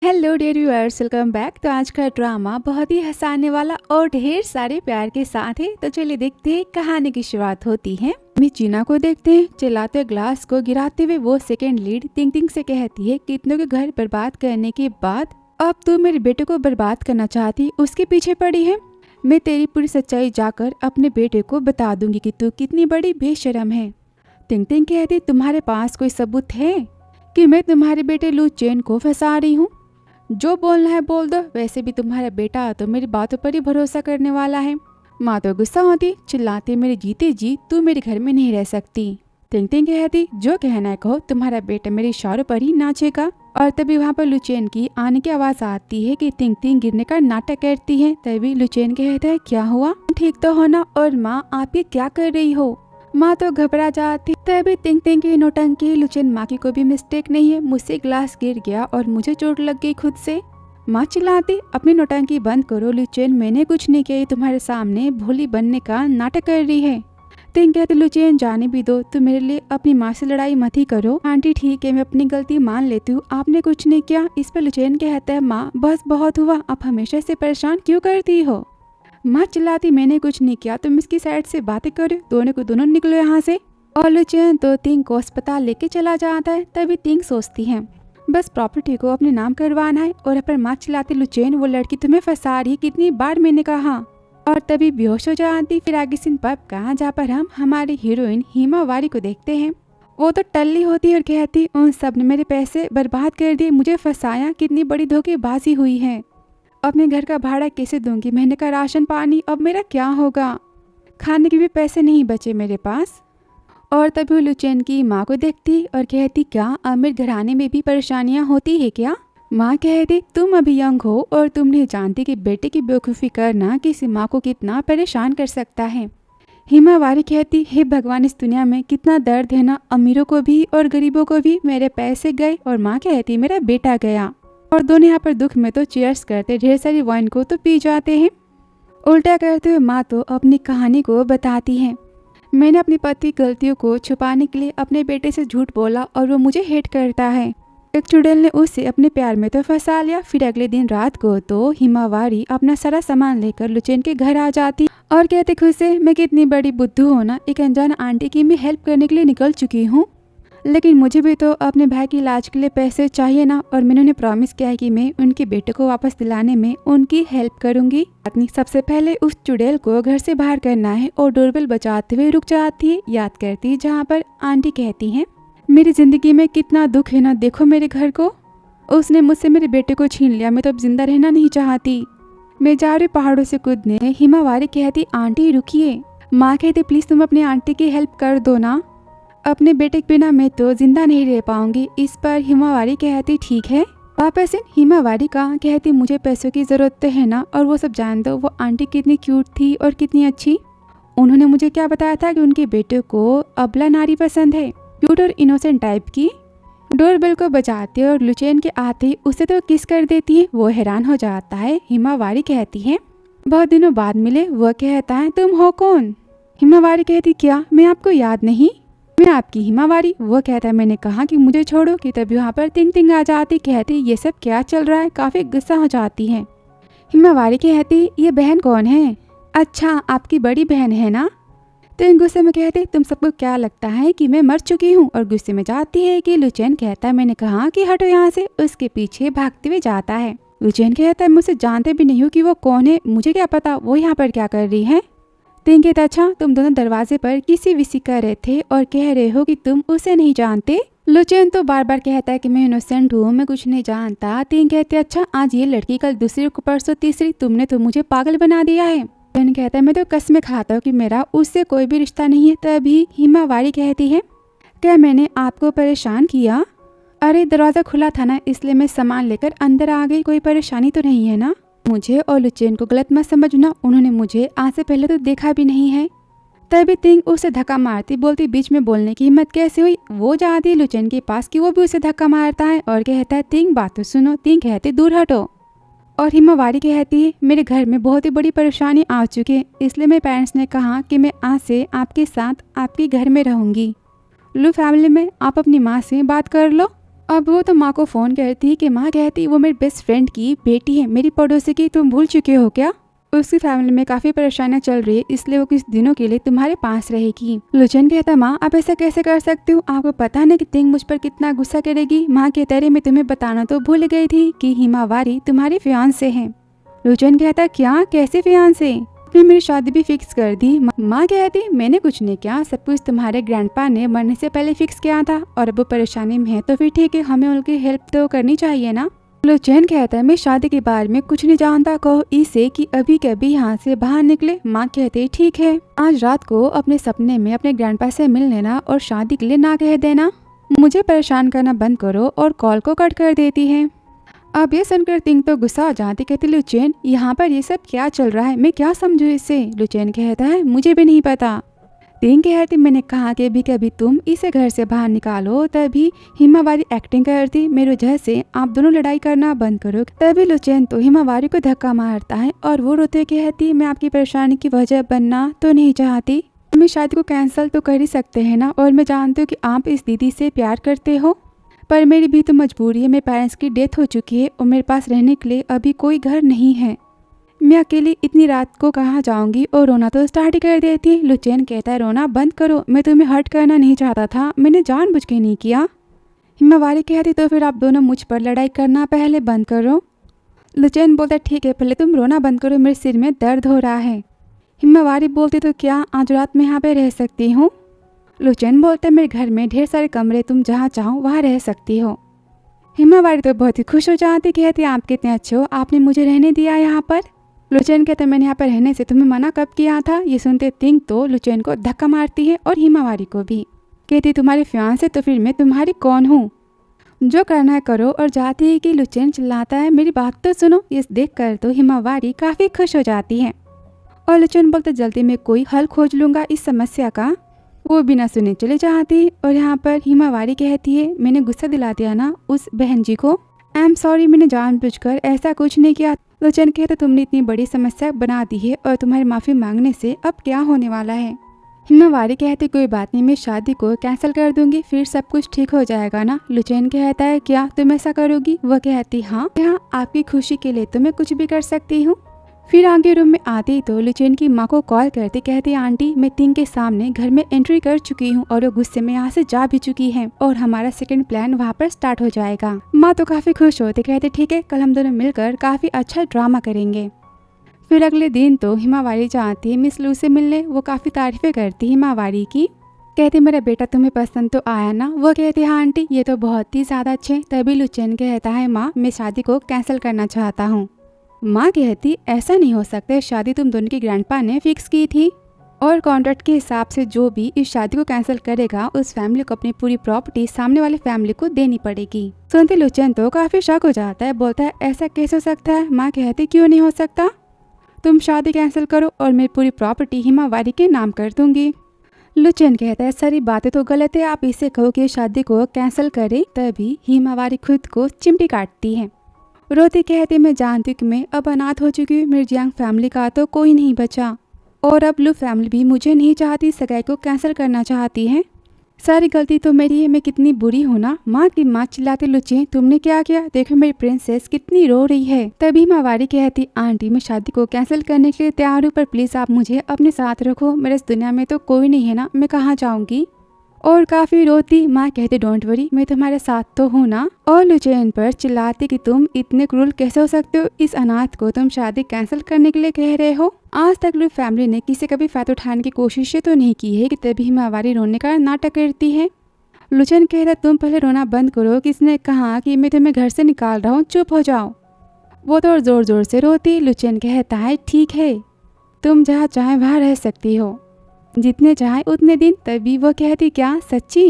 Hello dear viewers, welcome back. तो आज का ड्रामा बहुत ही हंसाने वाला और ढेर सारे प्यार के साथ है। तो चलिए देखते हैं कहानी की शुरुआत होती है। मैं चीना को देखते हैं चिल्लाते ग्लास को गिराते हुए वो सेकंड लीड तिंग तिंग से कहती है, कितनों के घर बर्बाद करने के बाद अब तू मेरे बेटे को बर्बाद करना चाहती, उसके पीछे पड़ी है। मैं तेरी पूरी सच्चाई जाकर अपने बेटे को बता दूंगी कि तू कितनी बड़ी बेशरम है। तिंग तिंग कहती, तुम्हारे पास कोई सबूत है कि मैं तुम्हारे बेटे लू चेन को फंसा रही हूँ? जो बोलना है बोल दो, वैसे भी तुम्हारा बेटा तो मेरी बातों पर ही भरोसा करने वाला है। माँ तो गुस्सा होती, चिल्लाती, मेरे जीते जी तू मेरे घर में नहीं रह सकती। तिंग तिंग कहती, जो कहना है कहो, तुम्हारा बेटा मेरे इशारों पर ही नाचेगा। और तभी वहाँ पर लुचेन की आने की आवाज आती है कि तिंग तिंग गिरने का नाटक करती है। तभी लुचेन कहता है, क्या हुआ, ठीक तो हो ना? और माँ आप ये क्या कर रही हो? माँ तो घबरा जाती। तभी तिंग तिंग की नौटंकी, लुचेन माँ की कोई भी मिस्टेक नहीं है, मुझसे ग्लास गिर गया और मुझे चोट लग गई खुद से। माँ चिल्लाती, अपनी नौटंकी बंद करो लुचेन, मैंने कुछ नहीं किया, तुम्हारे सामने भोली बनने का नाटक कर रही है। तिंग कहती, लुचेन जाने भी दो, तुम मेरे लिए अपनी माँ से लड़ाई मत ही करो। आंटी ठीक है, मैं अपनी गलती मान लेती हूँ, आपने कुछ नहीं किया। इस पर लुचेन कहता है, माँ बस बहुत हुआ, आप हमेशा से परेशान क्यों करती हो? माँ चिल्लाती, मैंने कुछ नहीं किया, तुम इसकी साइड से बातें करो, दोनों को दोनों निकलो यहाँ से। और लुचेन तो तिंग को अस्पताल लेके चला जाता है। तभी तिंग सोचती है बस प्रॉपर्टी को अपने नाम करवाना है। और पर माँ चिल्लाती, लुचेन वो लड़की तुम्हें फंसा रही है, कितनी बार मैंने कहा। और तभी बेहोश हो जाती। फिर आगे सीन पर कहाँ जहाँ पर हम हमारी हीरोइन हिमा वारी को देखते हैं। वो तो टल्ली होती है और कहती, उन सब ने मेरे पैसे बर्बाद कर दिए, मुझे फंसाया, कितनी बड़ी धोखेबाजी हुई है। अब मैं घर का भाड़ा कैसे दूंगी, महीने का राशन पानी, अब मेरा क्या होगा? खाने के भी पैसे नहीं बचे मेरे पास। और तभी वो लुचेन की माँ को देखती और कहती, क्या अमीर घराने में भी परेशानियाँ होती है क्या? माँ कहती, तुम अभी यंग हो और तुम नहीं जानती कि बेटे की बेवकूफ़ी करना किसी माँ को कितना परेशान कर सकता है। हिमा वारी कहती, हे भगवान, इस दुनिया में कितना दर्द है ना, अमीरों को भी और गरीबों को भी। मेरे पैसे गए और माँ कहती, मेरा बेटा गया। और दोनों यहाँ पर दुख में तो चीयर्स करते, ढेर सारी वाइन को तो पी जाते हैं। उल्टा करते हुए माँ तो अपनी कहानी को बताती है, मैंने अपनी पति की गलतियों को छुपाने के लिए अपने बेटे से झूठ बोला और वो मुझे हेट करता है। एक चुड़ैल ने उसे अपने प्यार में तो फंसा लिया। फिर अगले दिन रात को तो हिमावारी अपना सारा सामान लेकर लुचेन के घर आ जाती और कहते, खुद से मैं कितनी बड़ी बुद्धू हूँ ना, एक अनजान आंटी की मैं हेल्प करने के लिए निकल चुकी हूँ, लेकिन मुझे भी तो अपने भाई के इलाज के लिए पैसे चाहिए ना। और मैंने उन्हें प्रॉमिस किया है कि मैं उनके बेटे को वापस दिलाने में उनकी हेल्प करूंगी। सबसे पहले उस चुड़ैल को घर से बाहर करना है। और डोरबेल बजाते हुए रुक जाती है, याद करती है जहाँ पर आंटी कहती हैं, मेरी जिंदगी में कितना दुख है ना, देखो मेरे घर को, उसने मुझसे मेरे बेटे को छीन लिया, मैं तो अब जिंदा रहना नहीं चाहती, मैं जा रही पहाड़ों से कूदने। हिमावारी कहती, आंटी रुकिए। माँ कहती, प्लीज तुम अपनी आंटी की हेल्प कर दो ना, अपने बेटे के बिना मैं तो जिंदा नहीं रह पाऊंगी। इस पर हिमावारी कहती, ठीक है। वापस हिमावारी का कहती, मुझे पैसों की जरूरत तो है ना, और वो सब जान दो, वो आंटी कितनी क्यूट थी और कितनी अच्छी। उन्होंने मुझे क्या बताया था कि उनके बेटे को अबला नारी पसंद है, क्यूट और इनोसेंट टाइप की। डोरबेल को बजाते और लुचेन के आते उसे तो किस कर देती है। वो हैरान हो जाता है। हिमावारी कहती है, बहुत दिनों बाद मिले। वह कहता है, तुम हो कौन? हिमावारी कहती, क्या मैं आपको याद नहीं? मैं आपकी हिमावारी। वो कहता है, मैंने कहा कि मुझे छोड़ो। कि तभी वहाँ पर तिंग तिंग आ जाती, कहती, ये सब क्या चल रहा है? काफी गुस्सा हो जाती है। हिमावारी कहती, ये बहन कौन है? अच्छा आपकी बड़ी बहन है ना? तो गुस्से में कहती, तुम सबको क्या लगता है कि मैं मर चुकी हूँ? और गुस्से में जाती है कि लुचेन कहता है, मैंने कहा कि हटो यहाँ से। उसके पीछे भागते हुए जाता है। लुचेन कहता है, मुझसे जानते भी नहीं हो कि वो कौन है, मुझे क्या पता वो यहाँ पर क्या कर रही है। तिंग कहता, अच्छा तुम दोनों दरवाजे पर किसी विसी कर रहे थे और कह रहे हो कि तुम उसे नहीं जानते। लुचेन तो बार बार कहता है कि मैं इनोसेंट हूँ, मैं कुछ नहीं जानता। तिंग कहते, अच्छा आज ये लड़की, कल दूसरी, परसों तीसरी, तुमने तो मुझे पागल बना दिया है। लुचेन कहता है, मैं तो कसमें खाता हूँ कि मेरा उससे कोई भी रिश्ता नहीं है। तभी हिमावारी कहती है, क्या मैंने आपको परेशान किया? अरे दरवाजा खुला था ना, इसलिए मैं सामान लेकर अंदर आ गई, कोई परेशानी तो नहीं है ना? मुझे और लुचेन को गलत मत समझना, उन्होंने मुझे आज से पहले तो देखा भी नहीं है। तभी तिंग उसे धक्का मारती, बोलती, बीच में बोलने की हिम्मत कैसे हुई? वो जाती है लुचेन के पास कि वो भी उसे धक्का मारता है और कहता है, तिंग बात तो सुनो। तिंग कहती, दूर हटो। और हिमावारी कहती है, मेरे घर में बहुत ही बड़ी परेशानी आ चुकी है, इसलिए मेरे पेरेंट्स ने कहा कि मैं आज से आपके साथ आपके घर में रहूंगी। लू फैमिली में आप अपनी माँ से बात कर लो। अब वो तो माँ को फ़ोन करती कि माँ कहती वो मेरी बेस्ट फ्रेंड की बेटी है, मेरी पड़ोसी की, तुम भूल चुके हो क्या? उसकी फैमिली में काफी परेशानियां चल रही है, इसलिए वो कुछ दिनों के लिए तुम्हारे पास रहेगी। लुचेन कहता माँ आप ऐसा कैसे कर सकते हो, आपको पता नहीं कि तिंग मुझ पर कितना गुस्सा करेगी। माँ कहते रहे मैं तुम्हें बताना तो भूल गई थी कि हिमावारी तुम्हारी फियांसे है। लुचेन कहता क्या, कैसे फियांसे? फिर मेरी शादी भी फिक्स कर दी। माँ कहती मैंने कुछ नहीं किया, सब कुछ तुम्हारे ग्रैंडपा ने मरने से पहले फिक्स किया था और अब वो परेशानी में है तो फिर ठीक है, हमें उनकी हेल्प तो करनी चाहिए ना। लुचेन कहता है मैं शादी के बारे में कुछ नहीं जानता, कहो इसे कि अभी कभी यहाँ से बाहर निकले। माँ कहते ठीक है, आज रात को अपने सपने में अपने ग्रैंडपा से मिल लेना और शादी के लिए ना कह देना। मुझे परेशान करना बंद करो और कॉल को कट कर देती है। अब ये सुनकर तिंग तो गुस्सा आ जाती, कहती लुचेन यहाँ पर ये सब क्या चल रहा है, मैं क्या समझूं इससे? लुचेन कहता है मुझे भी नहीं पता। तिंग कहती मैंने कहा कि भी कभी तुम इसे घर से बाहर निकालो, तभी हिमावारी एक्टिंग करती मेरी वजह से आप दोनों लड़ाई करना बंद करो। तभी लुचेन तो हिमावारी को धक्का मारता है और वो रोते कहती मैं आपकी परेशानी की वजह बनना तो नहीं चाहती, मैं शादी को कैंसिल तो कर ही सकते हैं ना, और मैं जानती हूँ कि आप इस दीदी से प्यार करते हो, पर मेरी भी तो मजबूरी है, मेरे पेरेंट्स की डेथ हो चुकी है और मेरे पास रहने के लिए अभी कोई घर नहीं है, मैं अकेली इतनी रात को कहाँ जाऊंगी। और रोना तो स्टार्ट ही कर देती। लुचेन कहता है रोना बंद करो, मैं तुम्हें हर्ट करना नहीं चाहता था, मैंने जानबूझ के नहीं किया। हिमावारी कहती तो फिर आप दोनों मुझ पर लड़ाई करना पहले बंद करो। लुचेन बोलता ठीक है, पहले तुम रोना बंद करो, मेरे सिर में दर्द हो रहा है। हिमावारी बोलती तो क्या आज रात में यहाँ पे रह सकती हूँ? लुचेन बोलते मेरे घर में ढेर सारे कमरे, तुम जहाँ चाहो वहाँ रह सकती हो। हिमावारी तो बहुत ही खुश हो जाती, कहती आप कितने अच्छे हो, आपने मुझे रहने दिया यहाँ पर। लुचेन कहते मैंने यहाँ पर रहने से तुम्हें मना कब किया था? ये सुनते तिंग तो लुचेन को धक्का मारती है और हिमावारी को भी, कहती तुम्हारे फियांसे तो फिर मैं तुम्हारी कौन हूँ, जो करना है करो। और जाती है कि लुचेन चिल्लाता है मेरी बात तो सुनो। ये देख कर तो हिमावारी काफी खुश हो जाती है और लुचेन बोलते जल्दी मैं कोई हल खोज लूंगा इस समस्या का। वो बिना सुने चले जाती और यहाँ पर हिमावारी कहती है मैंने गुस्सा दिला दिया ना उस बहन जी को, आई एम सॉरी, मैंने जानबूझकर ऐसा कुछ नहीं किया। लुचेन कहते तुमने इतनी बड़ी समस्या बना दी है और तुम्हारी माफी मांगने से अब क्या होने वाला है? हिमावारी कहती कोई बात नहीं, मैं शादी को कैंसिल कर दूंगी, फिर सब कुछ ठीक हो जाएगा ना। लुचेन कहता है क्या तुम ऐसा करोगी? वह कहती हाँ, आपकी खुशी के लिए तो मैं कुछ भी कर सकती हूँ। फिर आगे रूम में आती तो लुचेन की माँ को कॉल करती, कहती आंटी मैं तिंग के सामने घर में एंट्री कर चुकी हूँ और वो गुस्से में यहाँ से जा भी चुकी है और हमारा सेकंड प्लान वहाँ पर स्टार्ट हो जाएगा। माँ तो काफी खुश होती, कहती ठीक है कल हम दोनों मिलकर काफी अच्छा ड्रामा करेंगे। फिर अगले दिन तो हिमावारी जाती है मिस लू से मिलने, वो काफी तारीफें करती हिमावारी की, कहती मेरा बेटा तुम्हें पसंद तो आया ना? वो कहती हाँ आंटी ये तो बहुत ही ज्यादा अच्छे। तभी लुचेन कहता है माँ मैं शादी को कैंसिल करना चाहता हूँ। माँ कहती ऐसा नहीं हो सकता, शादी तुम दोनों की ग्रैंडपा ने फिक्स की थी और कॉन्ट्रैक्ट के हिसाब से जो भी इस शादी को कैंसिल करेगा उस फैमिली को अपनी पूरी प्रॉपर्टी सामने वाली फैमिली को देनी पड़ेगी। सुनते लुचेन तो काफी शक हो जाता है, बोलता है ऐसा कैसे हो सकता है? माँ कहती क्यों नहीं हो सकता, तुम शादी कैंसिल करो और मैं पूरी प्रॉपर्टी हिमावारी के नाम कर दूंगी। लुचेन कहता है सारी बातें तो गलत है, आप इसे कहो कि शादी को कैंसिल करे। तभी हिमावारी खुद को चिमटी काटती है, रोती कहती मैं जानती हूँ कि मैं अब अनाथ हो चुकी हूँ, मेरी जियांग फैमिली का तो कोई नहीं बचा और अब लू फैमिली भी मुझे नहीं चाहती, सगाई को कैंसिल करना चाहती है, सारी गलती तो मेरी है, मैं कितनी बुरी हूँ ना। माँ की माँ चिल्लाती लुचेन तुमने क्या किया, देखो मेरी प्रिंसेस कितनी रो रही है। तभी हिमावारी कहती आंटी मैं शादी को कैंसिल करने के लिए तैयार हूँ, पर प्लीज आप मुझे अपने साथ रखो, मेरे इस दुनिया में तो कोई नहीं है ना, मैं कहाँ जाऊंगी। और काफी रोती माँ कहती डोंट वरी मैं तुम्हारे साथ तो हूँ ना। और लुचेन पर चिल्लाती कि तुम इतने क्रूर कैसे हो सकते हो, इस अनाथ को तुम शादी कैंसिल करने के लिए कह रहे हो। आज तक लू फैमिली ने किसी का भी फायदा उठाने की कोशिश तो नहीं की है कि तभी हिमावारी रोने का नाटक करती है। लुचेन कहता तुम पहले रोना बंद करो, किसने कहा कि मैं तुम्हें घर से निकाल रहा हूँ, चुप हो जाओ। वो तो जोर जोर से रोती। लुचेन कहता है ठीक है तुम जहाँ चाहे वहाँ रह सकती हो, जितने चाहे उतने दिन। तभी वो कहती क्या सच्ची?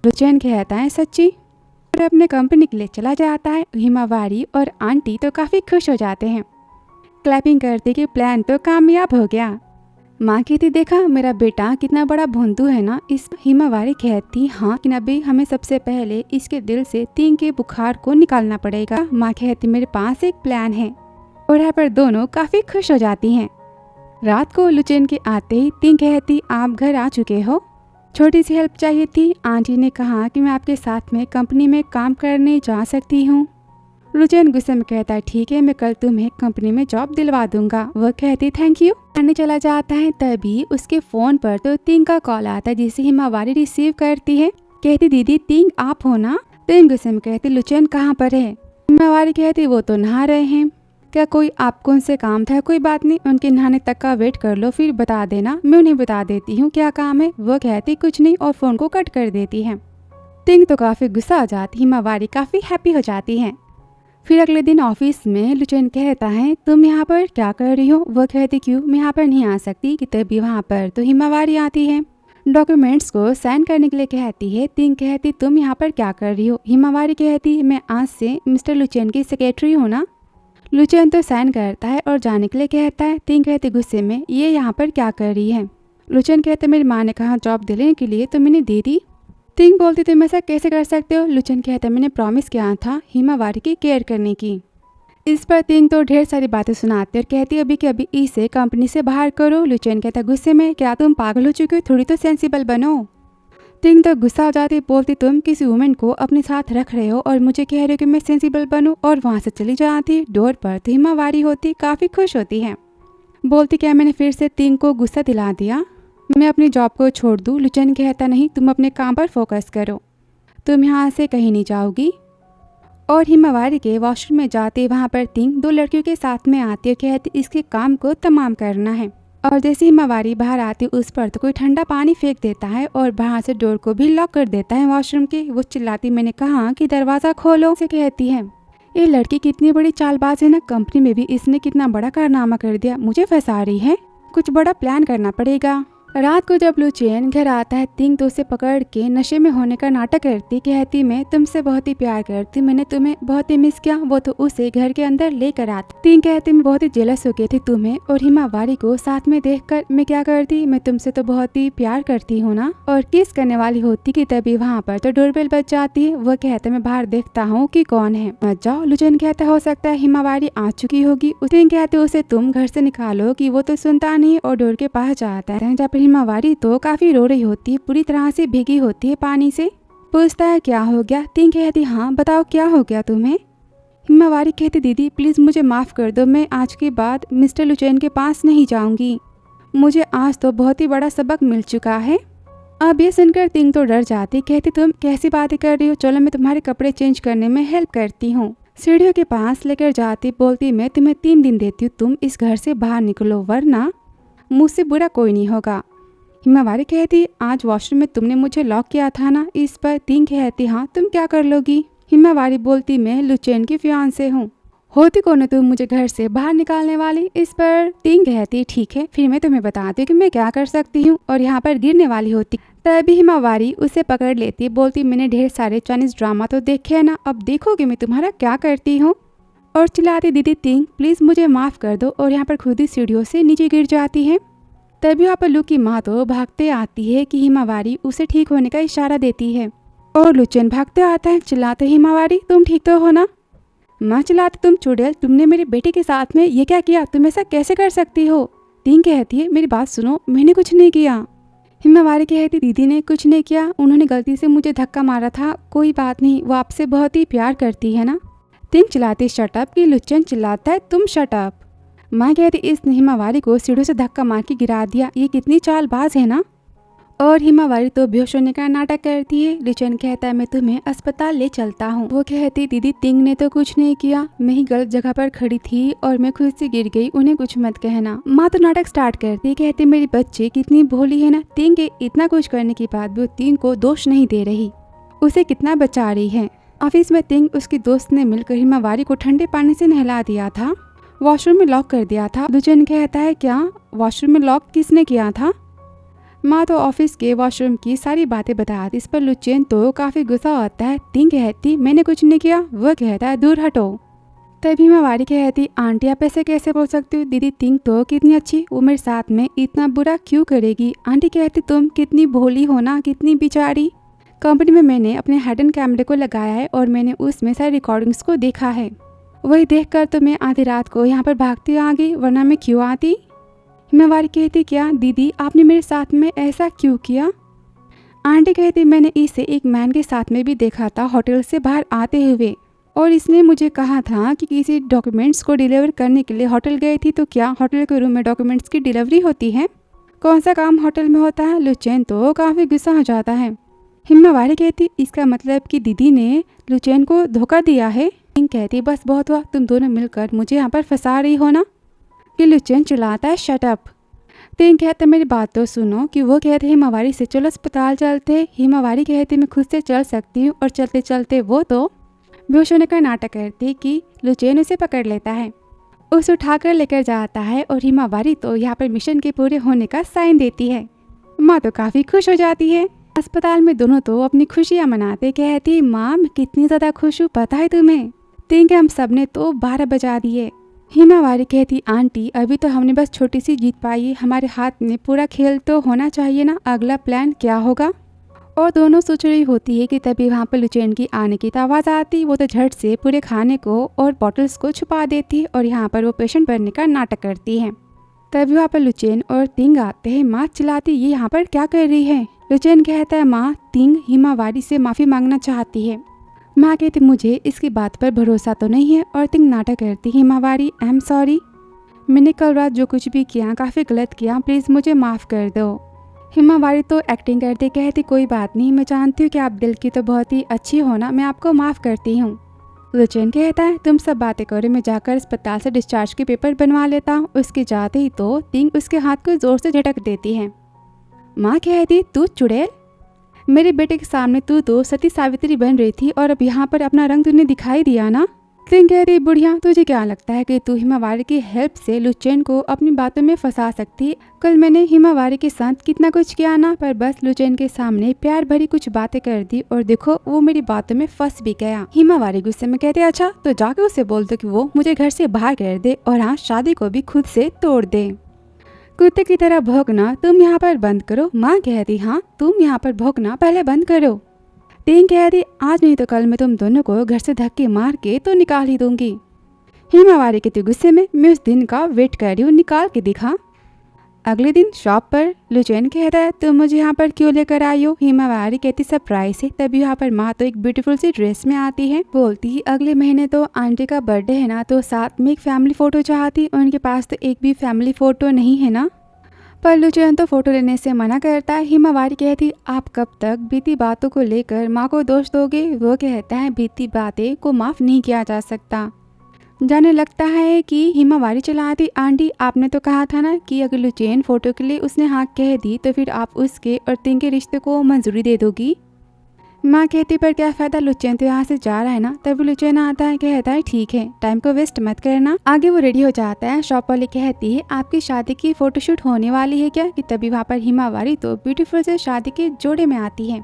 लुचेन कहता है सच्ची और अपने कंपनी के लिए चला जाता है। हिमावारी और आंटी तो काफी खुश हो जाते हैं, क्लैपिंग करते कि प्लान तो कामयाब हो गया। माँ कहती देखा मेरा बेटा कितना बड़ा भोंदू है ना। इस हिमावारी कहती हाँ कि अभी हमें सबसे पहले इसके दिल से तिंग के बुखार को निकालना पड़ेगा। माँ कहती मेरे पास एक प्लान है और यहाँ पर दोनों काफी खुश हो जाती हैं। रात को लुचेन के आते ही तिंग कहती आप घर आ चुके हो। छोटी सी हेल्प चाहिए थी। आंटी ने कहा कि मैं आपके साथ में कंपनी में काम करने जा सकती हूँ। लुचेन गुस्से में कहता है ठीक है, मैं कल तुम्हें कंपनी में जॉब दिलवा दूंगा। वह कहती थैंक यू। आने चला जाता है, तभी उसके फोन पर तो तिंग का कॉल आता है जिसे हिमावारी रिसीव करती है। कहती दीदी तिंग आप हो ना? तिंग गुस्से में कहती लुचेन कहाँ पर है? हिमावारी कहती वो तो नहा रहे हैं। क्या कोई आपको उनसे काम था? कोई बात नहीं, उनके नहाने तक का वेट कर लो, फिर बता देना, मैं उन्हें बता देती हूँ क्या काम है। वो कहती कुछ नहीं और फोन को कट कर देती है। तिंग तो काफी गुस्सा हो जाती, हिमावारी काफी हैप्पी हो जाती है। फिर अगले दिन ऑफिस में लुचेन कहता है तुम यहाँ पर क्या कर रही हो? वह कहती क्यों, मैं यहाँ पर नहीं आ सकती। कि तभी वहाँ पर तो हिमावारी आती है, डॉक्यूमेंट्स को साइन करने के लिए कहती है। तिंग कहती तुम यहाँ पर क्या कर रही हो? हिमावारी कहती मैं आज से मिस्टर लुचेन की सेक्रेटरी हूँ ना। लुचेन तो साइन करता है और जाने के लिए कहता है। तिंग कहती गुस्से में ये यहाँ पर क्या कर रही है? लुचेन कहते मेरी माँ ने कहा जॉब दिलाने के लिए तो मैंने दे दी। तिंग बोलती तुम ऐसा कैसे कर सकते हो? लुचेन कहता मैंने प्रॉमिस किया था हिमावारी की केयर करने की। इस पर तिंग तो ढेर सारी बातें सुनाती और कहती अभी के अभी इसे कंपनी से बाहर करो। लुचेन कहता गुस्से में क्या तुम पागल हो चुके हो, थोड़ी तो सेंसिबल बनो। तिंग तो गुस्सा हो जाती, बोलती तुम किसी वुमेन को अपने साथ रख रहे हो और मुझे कह रहे हो कि मैं सेंसिबल बनूं, और वहाँ से चली जाती। डोर पर तो हिमावारी होती, काफ़ी खुश होती है। बोलती क्या मैंने फिर से तिंग को गुस्सा दिला दिया, मैं अपनी जॉब को छोड़ दूँ? लुचेन कहता नहीं, तुम अपने काम पर फोकस करो, तुम यहाँ से कहीं नहीं जाओगी। और हिमावारी के वॉशरूम में जाते वहाँ पर तिंग दो लड़कियों के साथ में आती और कहती इसके काम को तमाम करना है। और जैसे हिमावारी बाहर आती उस पर तो कोई ठंडा पानी फेंक देता है और बाहर से डोर को भी लॉक कर देता है वॉशरूम के। वो चिल्लाती मैंने कहा कि दरवाज़ा खोलो। से कहती है ये लड़की कितनी बड़ी चालबाज है ना, कंपनी में भी इसने कितना बड़ा कारनामा कर दिया, मुझे फंसा रही है, कुछ बड़ा प्लान करना पड़ेगा। रात को जब लुचेन घर आता है तिंग तो उसे पकड़ के नशे में होने का नाटक करती, कहती मैं तुमसे बहुत ही प्यार करती, मैंने तुम्हें बहुत ही मिस किया। वो तो उसे घर के अंदर लेकर आती। तिंग कहती मैं बहुत ही जेलस हो गई थी तुम्हें और हिमावारी को साथ में देखकर। मैं क्या करती, मैं तुमसे तो बहुत ही प्यार करती हूँ ना। और किस करने वाली होती कि तभी वहाँ पर तो डोरबेल बज जाती है। वह कहते मैं बाहर देखता हूँ कि कौन है, मत जाओ। लुचेन कहता हो सकता है हिमावारी आ चुकी होगी। तिंग कहते उसे तुम घर से निकालो कि वो तो सुनता नहीं और डोर के पास जाता है। जब हिमावारी तो काफी रो रही होती है, पूरी तरह से भीगी होती है पानी से। पूछता है क्या हो गया? तिंग कहती हाँ बताओ क्या हो गया तुम्हें? हिमावारी कहती दीदी प्लीज मुझे माफ कर दो, मैं आज के बाद मिस्टर लुचेन के पास नहीं जाऊंगी, मुझे आज तो बहुत ही बड़ा सबक मिल चुका है। अब ये सुनकर तिंग तो डर जाती, कहती तुम कैसी बातें कर रही हो, चलो मैं तुम्हारे कपड़े चेंज करने में हेल्प करती हूँ। सीढ़ियों के पास लेकर जाती, बोलती मैं तुम्हें 3 दिन देती हूँ, तुम इस घर से बाहर निकलो वरना मुझसे बुरा कोई नहीं होगा। हिमावारी कहती आज वॉशरूम में तुमने मुझे लॉक किया था ना। इस पर तिंग कहती हाँ तुम क्या कर लोगी? हिमावारी बोलती मैं लुचेन की फियांसे हूँ। होती कौन है तुम मुझे घर से बाहर निकालने वाली? इस पर तिंग कहती ठीक है फिर मैं तुम्हें बताती हूँ कि मैं क्या कर सकती हूँ, और यहाँ पर गिरने वाली होती। तभी हिमावारी उसे पकड़ लेती, बोलती मैंने ढेर सारे चाइनीज ड्रामा तो देखे है ना, अब देखोगे मैं तुम्हारा क्या करती हूँ। और चिल्लाती दीदी तिंग प्लीज मुझे माफ कर दो, और यहाँ पर खुद ही सीढ़ियों से नीचे गिर जाती है। तभी वहाँ पर लू की माँ तो भागते आती है कि हिमावारी उसे ठीक होने का इशारा देती है, और लुचेन भागते आता है चिल्लाते हिमावारी तुम ठीक तो हो ना? माँ चिल्लाती तुम चुड़ैल, तुमने मेरे बेटे के साथ में ये क्या किया, तुम ऐसा कैसे कर सकती हो? तिंग कहती है मेरी बात सुनो, मैंने कुछ नहीं किया। हिमावारी कहती दीदी ने कुछ नहीं किया, उन्होंने गलती से मुझे धक्का मारा था, कोई बात नहीं, वो आपसे बहुत ही प्यार करती है ना। तिंग चिल्लाती शट अप, कि लुचेन चिल्लाता है तुम शट अप। माँ कहती इसने हिमावारी को सीढ़ियों से धक्का मार के गिरा दिया, ये कितनी चालबाज है ना। और हिमावारी तो बेहोश होने का नाटक करती है। लुचेन कहता है मैं तुम्हें अस्पताल ले चलता हूँ। वो कहती दीदी तिंग ने तो कुछ नहीं किया, मैं ही गलत जगह पर खड़ी थी और मैं खुद से गिर गई, उन्हें कुछ मत कहना। माँ तो नाटक स्टार्ट करती, कहती मेरी बच्ची कितनी भोली है ना, तिंग के इतना कुछ करने के बाद भी वो तिंग को दोष नहीं दे रही, उसे कितना बचा रही है। ऑफिस में तिंग उसकी दोस्त ने मिलकर हिमावारी को ठंडे पानी से नहला दिया था, वॉशरूम में लॉक कर दिया था। लुचेन कहता है क्या वॉशरूम में लॉक किसने किया था? माँ तो ऑफिस के वॉशरूम की सारी बातें बताती, इस पर लुचेन तो काफी गुस्सा होता है। तिंग कहती मैंने कुछ नहीं किया, वह कहता है दूर हटो। तभी हिमावारी कहती आंटी आप ऐसे कैसे बोल सकती हो, दीदी तिंग तो कितनी अच्छी, वो मेरे साथ में इतना बुरा क्यों करेगी? आंटी कहती तुम कितनी भोली हो ना, कितनी बेचारी। कंपनी में मैंने अपने हिडन कैमरे को लगाया है और मैंने उसमें सारी रिकॉर्डिंग्स को देखा है, वही देखकर तो मैं आधी रात को यहाँ पर भागती आ गई, वरना मैं क्यों आती। हिमावारी कहती क्या दीदी आपने मेरे साथ में ऐसा क्यों किया? आंटी कहती मैंने इसे एक मैन के साथ में भी देखा था होटल से बाहर आते हुए, और इसने मुझे कहा था कि किसी डॉक्यूमेंट्स को डिलीवर करने के लिए होटल गई थी। तो क्या होटल के रूम में डॉक्यूमेंट्स की डिलीवरी होती है? कौन सा काम होटल में होता है? लुचैन तो काफ़ी गुस्सा हो जाता है। हिमावारी कहती इसका मतलब कि दीदी ने लुचैन को धोखा दिया है। टिंग कहती बस बहुत हुआ, तुम दोनों मिलकर मुझे यहाँ पर फंसा रही हो ना। कि लुचैन चिल्लाता है शट अप। टिंग कहते मेरी बात तो सुनो। कि वो कहते हिमावारी से चलो अस्पताल चलते। हिमावारी कहती मैं खुद से चल सकती हूँ, और चलते चलते वो तो बेहोश होने का नाटक करती कि लुचैन उसे पकड़ लेता है, उसे उठाकर लेकर जाता है, और हिमावारी तो यहाँ पर मिशन के पूरे होने का साइन देती है। माँ तो काफ़ी खुश हो जाती है। अस्पताल में दोनों तो अपनी खुशियाँ मनाते। कहती माँ मैं कितनी ज़्यादा खुश हूँ पता है तुम्हें। टिंग हम सब ने तो 12 बजा दिए। हिमावारी कहती आंटी अभी तो हमने बस छोटी सी जीत पाई है, हमारे हाथ में पूरा खेल तो होना चाहिए ना, अगला प्लान क्या होगा। और दोनों सोच रही होती है कि तभी वहाँ पर लुचैन की आने की आवाज़ आती। वो तो झट से पूरे खाने को और बॉटल्स को छुपा देती और यहाँ पर वो पेशेंट बनने का नाटक करती है। तभी वहाँ पर लुचैन और टिंग आते हैं। माँ चिल्लाती ये यहाँ पर क्या कर रही है। लुचैन कहता है माँ टिंग हिमावारी से माफ़ी मांगना चाहती है। माँ कहती मुझे इसकी बात पर भरोसा तो नहीं है, और टिंग नाटक करती हिमावारी आई एम सॉरी, मैंने कल रात जो कुछ भी किया काफ़ी गलत किया, प्लीज़ मुझे माफ़ कर दो। हिमावारी तो एक्टिंग करते कहती कोई बात नहीं, मैं जानती हूँ कि आप दिल की तो बहुत ही अच्छी हो ना, मैं आपको माफ़ करती हूँ। लुचैन कहता है तुम सब बातें करो, मैं जाकर अस्पताल से डिस्चार्ज के पेपर बनवा लेता हूँ। उसके जाते ही तो टिंग उसके हाथ को ज़ोर से झटक देती है। माँ कहती तू चुड़ैल, मेरे बेटे के सामने तू तो सती सावित्री बन रही थी, और अब यहाँ पर अपना रंग तुमने दिखाई दिया ना। टिंग कहती बुढ़िया तुझे क्या लगता है कि तू हिमावारी की हेल्प से लुचैन को अपनी बातों में फंसा सकती? कल मैंने हिमावारी के साथ कितना कुछ किया ना, पर बस लुचैन के सामने प्यार भरी कुछ बातें कर दी, और देखो वो मेरी बातों में फंस भी गया। हिमावारी गुस्से में कहते अच्छा तो जाके उसे बोल दो कि वो मुझे घर से बाहर कर दे, और हाँ शादी को भी खुद से तोड़ दे। कुत्ते की तरह भौंकना तुम यहाँ पर बंद करो। माँ कहती हाँ तुम यहाँ पर भौंकना पहले बंद करो। टिंग कहती आज नहीं तो कल मैं तुम दोनों को घर से धक्के मार के तो निकाल ही दूंगी। हिमावारी कहती गुस्से में मैं उस दिन का वेट कर रही हूँ, निकाल के दिखा। अगले दिन शॉप पर लुचैन कहता है तुम मुझे यहाँ पर क्यों लेकर आई हो। हिमावारी कहती सरप्राइज है। तभी यहाँ पर माँ तो एक ब्यूटीफुल सी ड्रेस में आती है। बोलती अगले महीने तो आंटी का बर्थडे है ना, तो साथ में एक फैमिली फोटो चाहती। उनके पास तो एक भी फैमिली फोटो नहीं है ना। पर लुचैन तो फोटो लेने से मना करता है। हिमावारी कहती आप कब तक बीती बातों को लेकर माँ को दोष दोगे। वो कहता है बीती बातें को माफ़ नहीं किया जा सकता। जाने लगता है कि हिमावारी चिल्लाती आंटी आपने तो कहा था ना कि अगर लुचैन फोटो के लिए उसने हाँ कह दी तो फिर आप उसके और टिंग के रिश्ते को मंजूरी दे दोगी। माँ कहती पर क्या फ़ायदा, लुचैन तो यहाँ से जा रहा है ना। तभी लुचैन आता है, कहता है ठीक है टाइम को वेस्ट मत करना। आगे वो रेडी हो जाता है। शॉप वाली कहती है आपकी शादी की फोटोशूट होने वाली है क्या। कि तभी वहाँ पर हिमावारी तो ब्यूटीफुल से शादी के जोड़े में आती है।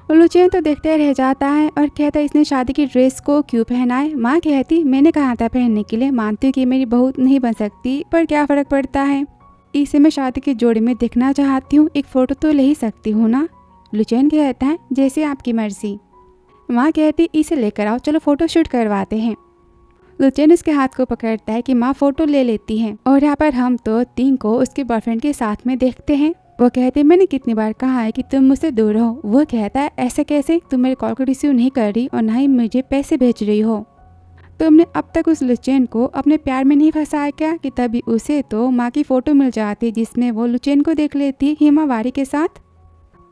लुचैन तो देखते रह जाता है और कहता है इसने शादी की ड्रेस को क्यों पहना है। माँ कहती मैंने कहा था पहनने के लिए, मानती हूँ कि मेरी बहू नहीं बन सकती पर क्या फ़र्क पड़ता है, इसे मैं शादी के जोड़े में देखना चाहती हूँ, एक फ़ोटो तो ले ही सकती हूँ ना। लुचैन कहता है जैसे आपकी मर्जी। माँ कहती इसे लेकर आओ, चलो फ़ोटो शूट करवाते हैं। लुचैन उसके हाथ को पकड़ता है कि माँ फ़ोटो ले लेती हैं। और यहाँ पर हम तो टिंग को उसके बॉयफ्रेंड के साथ में देखते हैं। वो कहते मैंने कितनी बार कहा है कि तुम मुझसे दूर रहो। वो कहता है ऐसे कैसे, तुम मेरे कॉल को रिसीव नहीं कर रही और ना ही मुझे पैसे भेज रही हो। तुमने अब तक उस लुचैन को अपने प्यार में नहीं फंसाया क्या। कि तभी उसे तो माँ की फ़ोटो मिल जाती जिसमें वो लुचैन को देख लेती हिमावारी के साथ।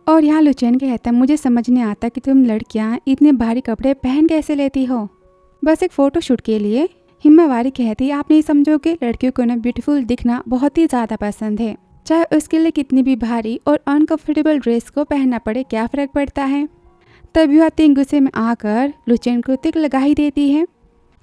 और यहाँ लुचैन कहता मुझे समझ नहीं आता कि तुम लड़कियाँ इतने भारी कपड़े पहन कैसे लेती हो, बस एक फ़ोटो शूट के लिए। हिमावारी कहती आप नहीं समझोगे, लड़कियों को ना ब्यूटीफुल दिखना बहुत ही ज़्यादा पसंद है, चाहे उसके लिए कितनी भी भारी और अनकंफर्टेबल ड्रेस को पहनना पड़े, क्या फ़र्क पड़ता है। तभी वह टिंग गुस्से में आकर लुचैन को तिक लगा ही देती है।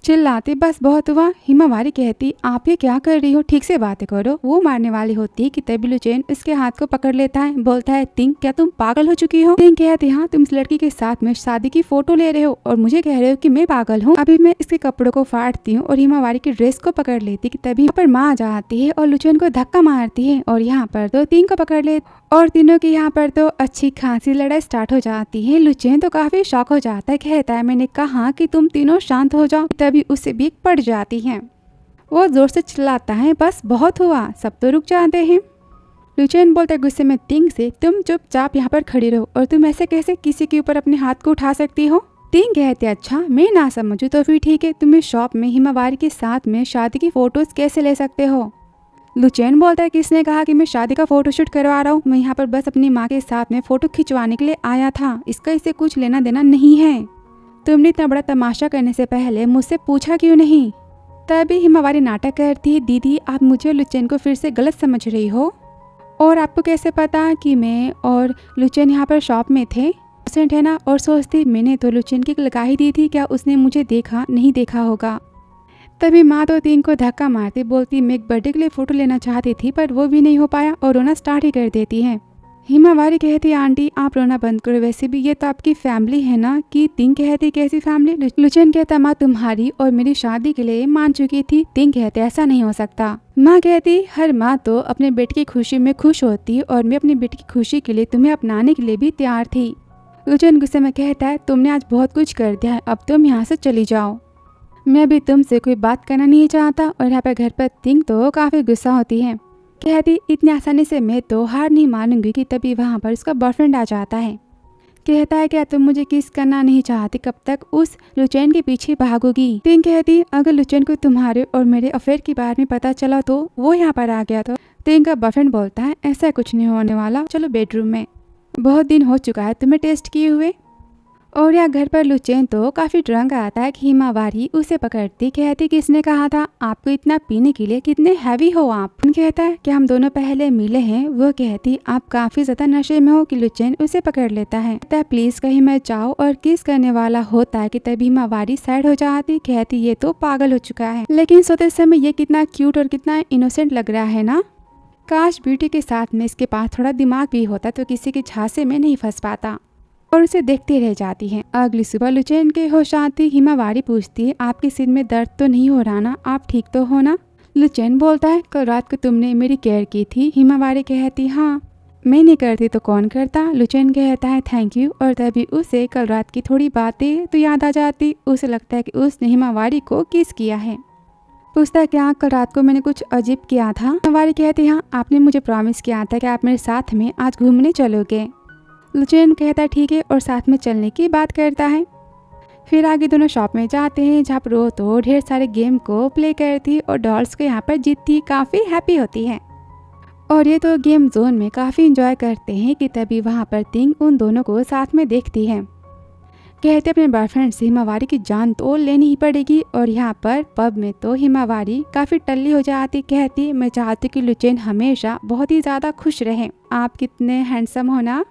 चिल्लाते बस बहुत हुआ। हिमावारी कहती आप ये क्या कर रही हो, ठीक से बातें करो। वो मारने वाली होती है कि तभी लुचैन उसके हाथ को पकड़ लेता है। बोलता है टिंग क्या तुम पागल हो चुकी हो। टिंग कहती हाँ तुम इस लड़की के साथ में शादी की फोटो ले रहे हो और मुझे कह रहे हो कि मैं पागल हूँ। अभी मैं इसके कपड़ों को फाड़ती हूँ और हिमावारी की ड्रेस को पकड़ लेती। कि तभी पर माँ जाती है और लुचैन को धक्का मारती है और यहाँ पर तो टिंग को पकड़ ले और तीनों की यहाँ पर तो अच्छी खासी लड़ाई स्टार्ट हो जाती है। लुचैन तो काफी शॉक हो जाता है, कहता है मैंने कहा कि तुम तीनों शांत हो जाओ। तभी उसे भी पड़ जाती है। वो जोर से चिल्लाता है बस बहुत हुआ, सब तो रुक जाते हैं। लुचेन बोलता है गुस्से में तिंग से, तुम चुपचाप यहाँ पर खड़ी रहो और तुम ऐसे कैसे किसी के ऊपर अपने हाथ को उठा सकती हो। तिंग कहते अच्छा मैं ना समझू तो फिर ठीक है, तुम इस शॉप में हिमावारी के साथ में शादी की फोटोज कैसे ले सकते हो। लुचेन बोलता है किसने कहा कि मैं शादी का फोटोशूट करवा रहा हूँ, मैं यहाँ पर बस अपनी माँ के साथ में फोटो खिंचवाने के लिए आया था, इसका इससे कुछ लेना देना नहीं है। तुमने इतना बड़ा तमाशा करने से पहले मुझसे पूछा क्यों नहीं। तभी हिमावारी नाटक करती है, दीदी आप मुझे और लुचेन को फिर से गलत समझ रही हो, और आपको कैसे पता कि मैं और लुचेन यहाँ पर शॉप में थे। सेंट है ना, और सोचती मैंने तो लुचेन की लगा ही दी थी, क्या उसने मुझे देखा नहीं देखा होगा। तभी माँ तो तिंग को धक्का मारती बोलती मैं एक बर्थडे के लिए फोटो लेना चाहती थी पर वो भी नहीं हो पाया, और रोना स्टार्ट ही कर देती है। हिमावारी कहती आंटी आप रोना बंद करो, वैसे भी ये तो आपकी फैमिली है ना। कि तिंग कहती कैसी फैमिली। लुचेन कहता माँ तुम्हारी और मेरी शादी के लिए मान चुकी थी। तिंग कहते ऐसा नहीं हो सकता। माँ कहती हर माँ तो अपने बेटे की खुशी में खुश होती और मैं अपनी बेटे की खुशी के लिए तुम्हें अपनाने के लिए भी तैयार थी। लुचेन गुस्से में कहता है तुमने आज बहुत कुछ कर दिया है, अब तुम यहाँ से चली जाओ, मैं भी तुमसे कोई बात करना नहीं चाहता। और यहाँ पर घर पर तिंग तो काफी गुस्सा होती है, कहती इतनी आसानी से मैं तो हार नहीं मानूंगी। कि तभी वहाँ पर उसका बॉयफ्रेंड आ जाता है, कहता है क्या तुम मुझे किस करना नहीं चाहती, कब तक उस लुचेन के पीछे भागोगी। तिंग कहती अगर लुचेन को तुम्हारे और मेरे अफेयर के बारे में पता चला तो वो यहाँ पर आ गया तो। तिंग का बॉयफ्रेंड बोलता है ऐसा कुछ नहीं होने वाला, चलो बेडरूम में, बहुत दिन हो चुका है तुम्हें टेस्ट किए हुए। और यहाँ घर पर लुचेन तो काफी ड्रंक आता है कि हिमावारी उसे पकड़ती, कहती किसने कहा था आपको इतना पीने के लिए, कितने हैवी हो आप। कहता है कि हम दोनों पहले मिले हैं। वो कहती आप काफी ज्यादा नशे में हो। कि लुचेन उसे पकड़ लेता है, कहता है प्लीज कहीं मैं जाओ, और किस करने वाला होता है कि तभी हिमावारी साइड हो जाती, कहती ये तो पागल हो चुका है। लेकिन सोते समय ये कितना क्यूट और कितना इनोसेंट लग रहा है ना। काश ब्यूटी के साथ में इसके पास थोड़ा दिमाग भी होता तो किसी के झांसे में नहीं फंस पाता। और उसे देखती रह जाती है। अगली सुबह लुचेन के होश आती हिमावारी पूछती है आपके सिर में दर्द तो नहीं हो रहा ना, आप ठीक तो हो ना। लुचेन बोलता है कल रात को तुमने मेरी केयर की थी। हिमावारी कहती हाँ मैं नहीं करती तो कौन करता। लुचेन कहता है थैंक यू। और तभी उसे कल रात की थोड़ी बातें तो याद आ जाती। उसे लगता है कि उसने हिमावारी को किस किया है। पूछता है क्या कल रात को मैंने कुछ अजीब किया था। हिमावारी कहती हाँ आपने मुझे प्रॉमिस किया था कि आप मेरे साथ में आज घूमने चलोगे। लुचेन कहता है ठीक है, और साथ में चलने की बात करता है। फिर आगे दोनों शॉप में जाते हैं जहाँ पर वो तो ढेर सारे गेम को प्ले करती और डॉल्स को यहाँ पर जीतती, काफ़ी हैप्पी होती है। और ये तो गेम जोन में काफ़ी इंजॉय करते हैं कि तभी वहाँ पर तिंग उन दोनों को साथ में देखती है। कहते अपने बॉयफ्रेंड से हिमावारी की जान तो लेनी ही पड़ेगी। और यहाँ पर पब में तो हिमावारी काफ़ी टल्ली हो जाती, कहती मैं चाहती कि लुचेन हमेशा बहुत ही ज़्यादा खुश रहे, आप कितने हैंडसम हो ना।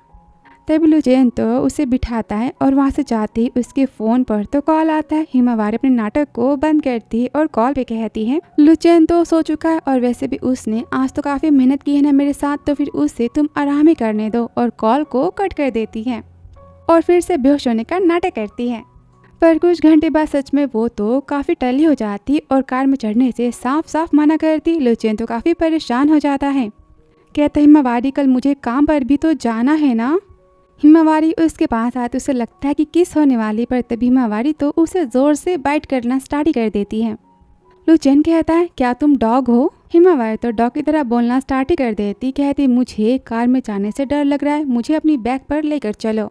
तभी लुचेन तो उसे बिठाता है और वहाँ से जाती उसके फ़ोन पर तो कॉल आता है। हिमावारी अपने नाटक को बंद करती है और कॉल पे कहती है लुचेन तो सो चुका है और वैसे भी उसने आज तो काफ़ी मेहनत की है ना मेरे साथ, तो फिर उससे तुम आराम ही करने दो। और कॉल को कट कर देती है और फिर से बेहोश होने का नाटक करती है। पर कुछ घंटे बाद सच में वो तो काफ़ी टल्ली हो जाती और कार में चढ़ने से साफ साफ मना करती। लुचेन तो काफ़ी परेशान हो जाता है, कहता हिमावारी कल मुझे काम पर भी तो जाना है ना। हिमावारी उसके पास आते उसे लगता है कि किस होने वाली, पर तभी हिमावारी तो उसे जोर से बाइट करना स्टार्ट ही कर देती है। लुचेन कहता है क्या तुम डॉग हो। हिमावारी तो डॉग की तरह बोलना स्टार्ट ही कर देती, कहती मुझे कार में जाने से डर लग रहा है, मुझे अपनी बैग पर लेकर चलो।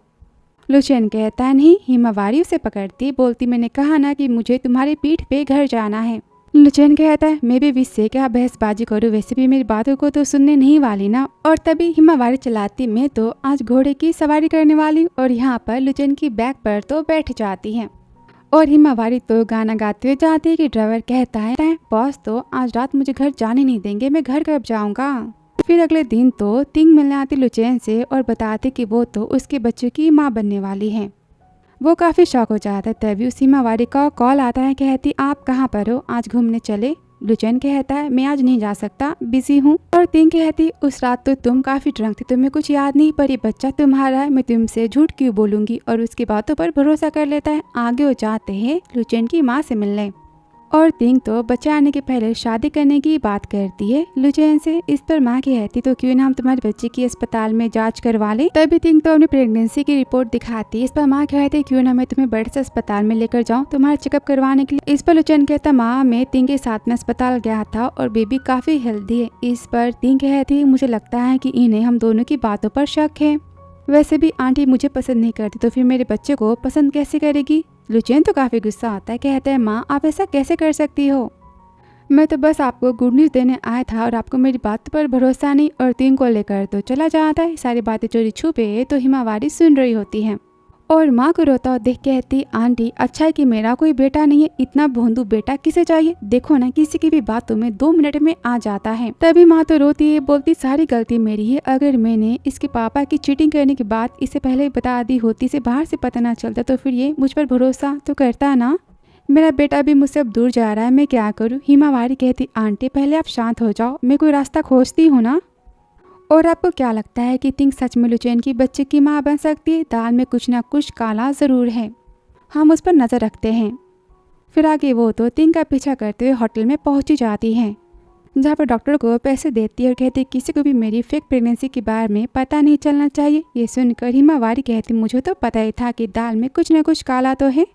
लुचेन कहता है नहीं। हिमावारी उसे पकड़ती, बोलती मैंने कहा ना कि मुझे तुम्हारी पीठ पे घर जाना है। लुचेन कहता है मैं भी विश से क्या बहसबाजी करूँ, वैसे भी मेरी बातों को तो सुनने नहीं वाली ना। और तभी हिमावारी चलाती मैं तो आज घोड़े की सवारी करने वाली, और यहाँ पर लुचेन की बैग पर तो बैठ जाती है। और हिमावारी तो गाना गाते हुए जाती है कि ड्राइवर कहता है बॉस तो आज रात मुझे घर जाने नहीं देंगे, मैं घर कब जाऊँगा। फिर अगले दिन तो तिंग मिलने आती लुचेन से और बताती कि वो तो उसके बच्चे की माँ बनने वाली है। वो काफ़ी शौक हो जाता है। तभी उस हिमावारी का कॉल आता है, कहती आप कहाँ पर हो, आज घूमने चले। लुचेन कहता है मैं आज नहीं जा सकता, बिजी हूँ। और तिंग कहती उस रात तो तुम काफ़ी ड्रंक थी, तुम्हें कुछ याद नहीं, पर ये बच्चा तुम्हारा है, मैं तुमसे झूठ क्यों बोलूँगी। और उसकी बातों पर भरोसा कर लेता है। आगे हो जाते हैं लुचेन की माँ से मिलने। और तिंग तो बच्चे आने के पहले शादी करने की बात करती है लुचेन से। इस पर माँ कहती तो क्यों ना हम तुम्हारे बच्चे की अस्पताल में जांच करवा लें। तभी तिंग तो अपनी प्रेगनेंसी की रिपोर्ट दिखाती है। इस पर माँ कहती क्यों ना मैं तुम्हें बड़े से अस्पताल में लेकर जाऊँ तुम्हारा चेकअप करवाने के लिए। इस पर लुचेन कहता माँ मैं तिंग के साथ में अस्पताल गया था और बेबी काफी हेल्दी है। इस पर तिंग कहती मुझे लगता है कि इन्हें हम दोनों की बातों पर शक है। वैसे भी आंटी मुझे पसंद नहीं करती तो फिर मेरे बच्चे को पसंद कैसे करेगी। लुचेन तो काफी गुस्सा आता है, कहता है माँ आप ऐसा कैसे कर सकती हो, मैं तो बस आपको गुड न्यूज देने आया था और आपको मेरी बात पर भरोसा नहीं। और तिंग को लेकर तो चला जाता है। सारी बातें चोरी छुपे तो हिमावारी सुन रही होती है और माँ को रोता हुआ देख कहती आंटी अच्छा है कि मेरा कोई बेटा नहीं है, इतना भोंदू बेटा किसे चाहिए, देखो ना किसी की भी बातों में 2 मिनट में आ जाता है। तभी माँ तो रोती है, बोलती सारी गलती मेरी है, अगर मैंने इसके पापा की चीटिंग करने की बात इसे पहले बता दी होती, इसे बाहर से पता ना चलता तो फिर ये मुझ पर भरोसा तो करता ना। मेरा बेटा भी मुझसे अब दूर जा रहा है, मैं क्या करूँ। हिमावारी कहती आंटी पहले आप शांत हो जाओ, मैं कोई रास्ता खोजती हूँ ना। और आपको क्या लगता है कि तिंग सच में लुचेन की बच्चे की माँ बन सकती है। दाल में कुछ ना कुछ काला जरूर है, हम उस पर नजर रखते हैं। फिर आगे वो तो तिंग का पीछा करते हुए होटल में पहुंची जाती है जहाँ पर डॉक्टर को पैसे देती है और कहती किसी को भी मेरी फेक प्रेगनेंसी के बारे में पता नहीं चलना चाहिए। ये सुनकर हिमावारी कहती मुझे तो पता ही था कि दाल में कुछ न कुछ काला तो है,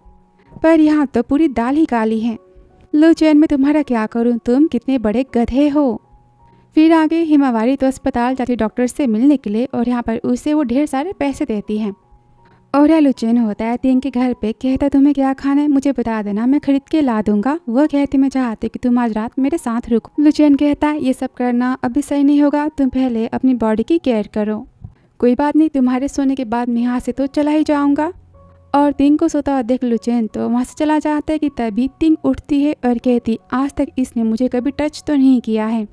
पर यहाँ तो पूरी दाल ही काली है। लुचेन में तुम्हारा क्या करूँ, तुम कितने बड़े गधे हो। फिर आगे हिमावारी तो अस्पताल जाती डॉक्टर से मिलने के लिए और यहाँ पर उसे वो ढेर सारे पैसे देती है। और यह लुचेन होता है तिंग के घर पे, कहता तुम्हें क्या खाना है मुझे बता देना, मैं खरीद के ला दूंगा। वो कहती मैं चाहती कि तुम आज रात मेरे साथ रुको। लुचेन कहता ये सब करना अभी सही नहीं होगा, तुम पहले अपनी बॉडी की केयर करो। कोई बात नहीं, तुम्हारे सोने के बाद मैं यहाँ से तो चला ही जाऊंगा। और तिंग को सोता हुआ देख लुचेन तो वहाँ से चला जाता है कि तभी तिंग उठती है और कहती आज तक इसने मुझे कभी टच तो नहीं किया है,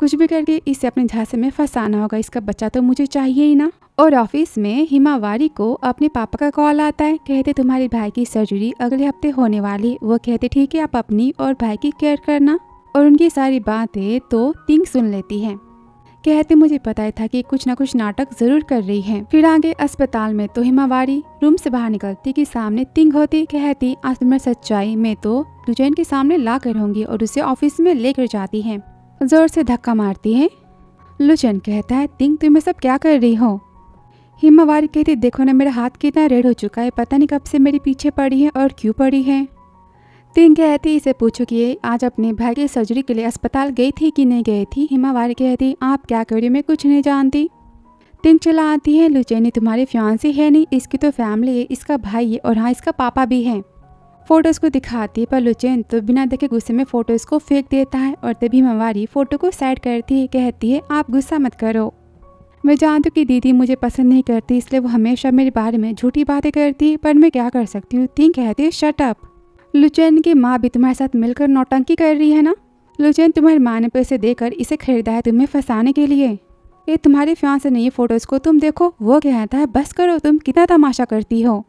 कुछ भी करके इसे अपने झांसे में फंसाना होगा, इसका बच्चा तो मुझे चाहिए ही ना। और ऑफिस में हिमावारी को अपने पापा का कॉल आता है, कहते तुम्हारे भाई की सर्जरी अगले हफ्ते होने वाली है। वो कहते ठीक है आप अपनी और भाई की केयर करना। और उनकी सारी बातें तो तिंग सुन लेती है, कहते मुझे पता ही था कि कुछ ना कुछ नाटक जरूर कर रही है। फिर आगे अस्पताल में तो हिमावारी रूम से बाहर निकलती कि सामने तिंग होती, कहती आज तुम्हारी सच्चाई मैं तो लुचेन के सामने ला कर रहूंगी और उसे ऑफिस में लेकर जाती है। जोर से धक्का मारती है। लुचेन कहता है तिंग तुम सब क्या कर रही हो। हिमावारी कहती देखो ना मेरा हाथ कितना रेड हो चुका है, पता नहीं कब से मेरे पीछे पड़ी है और क्यों पड़ी है। तिंग कहती इसे पूछो कि आज अपने भाई की सर्जरी के लिए अस्पताल गई थी कि नहीं गई थी। हिमावारी कहती आप क्या कर रही हो, मैं कुछ नहीं जानती। तिंग चला आती है लुचेन तुम्हारी फियांसी है नहीं, इसकी तो फैमिली है, इसका भाई है और हाँ इसका पापा भी है। फोटोज को दिखाती है पर लुचेन तो बिना देखे गुस्से में फोटोज को फेंक देता है। और तभी हिमावारी फोटो को साइड करती है, कहती है आप गुस्सा मत करो, मैं जानती हूँ कि दीदी मुझे पसंद नहीं करती इसलिए वो हमेशा मेरे बारे में झूठी बातें करती है, पर मैं क्या कर सकती हूँ। तिंग कहती है शट अप, लुचेन की माँ भी तुम्हारे साथ मिलकर नौटंकी कर रही है ना। लुचेन तुम्हारी माँ ने पैसे देकर इसे खरीदा है तुम्हें फंसाने के लिए, ये तुम्हारे फियांसे नहीं है, फोटोज को तुम देखो। वो कहता है बस करो, तुम कितना तमाशा करती हो।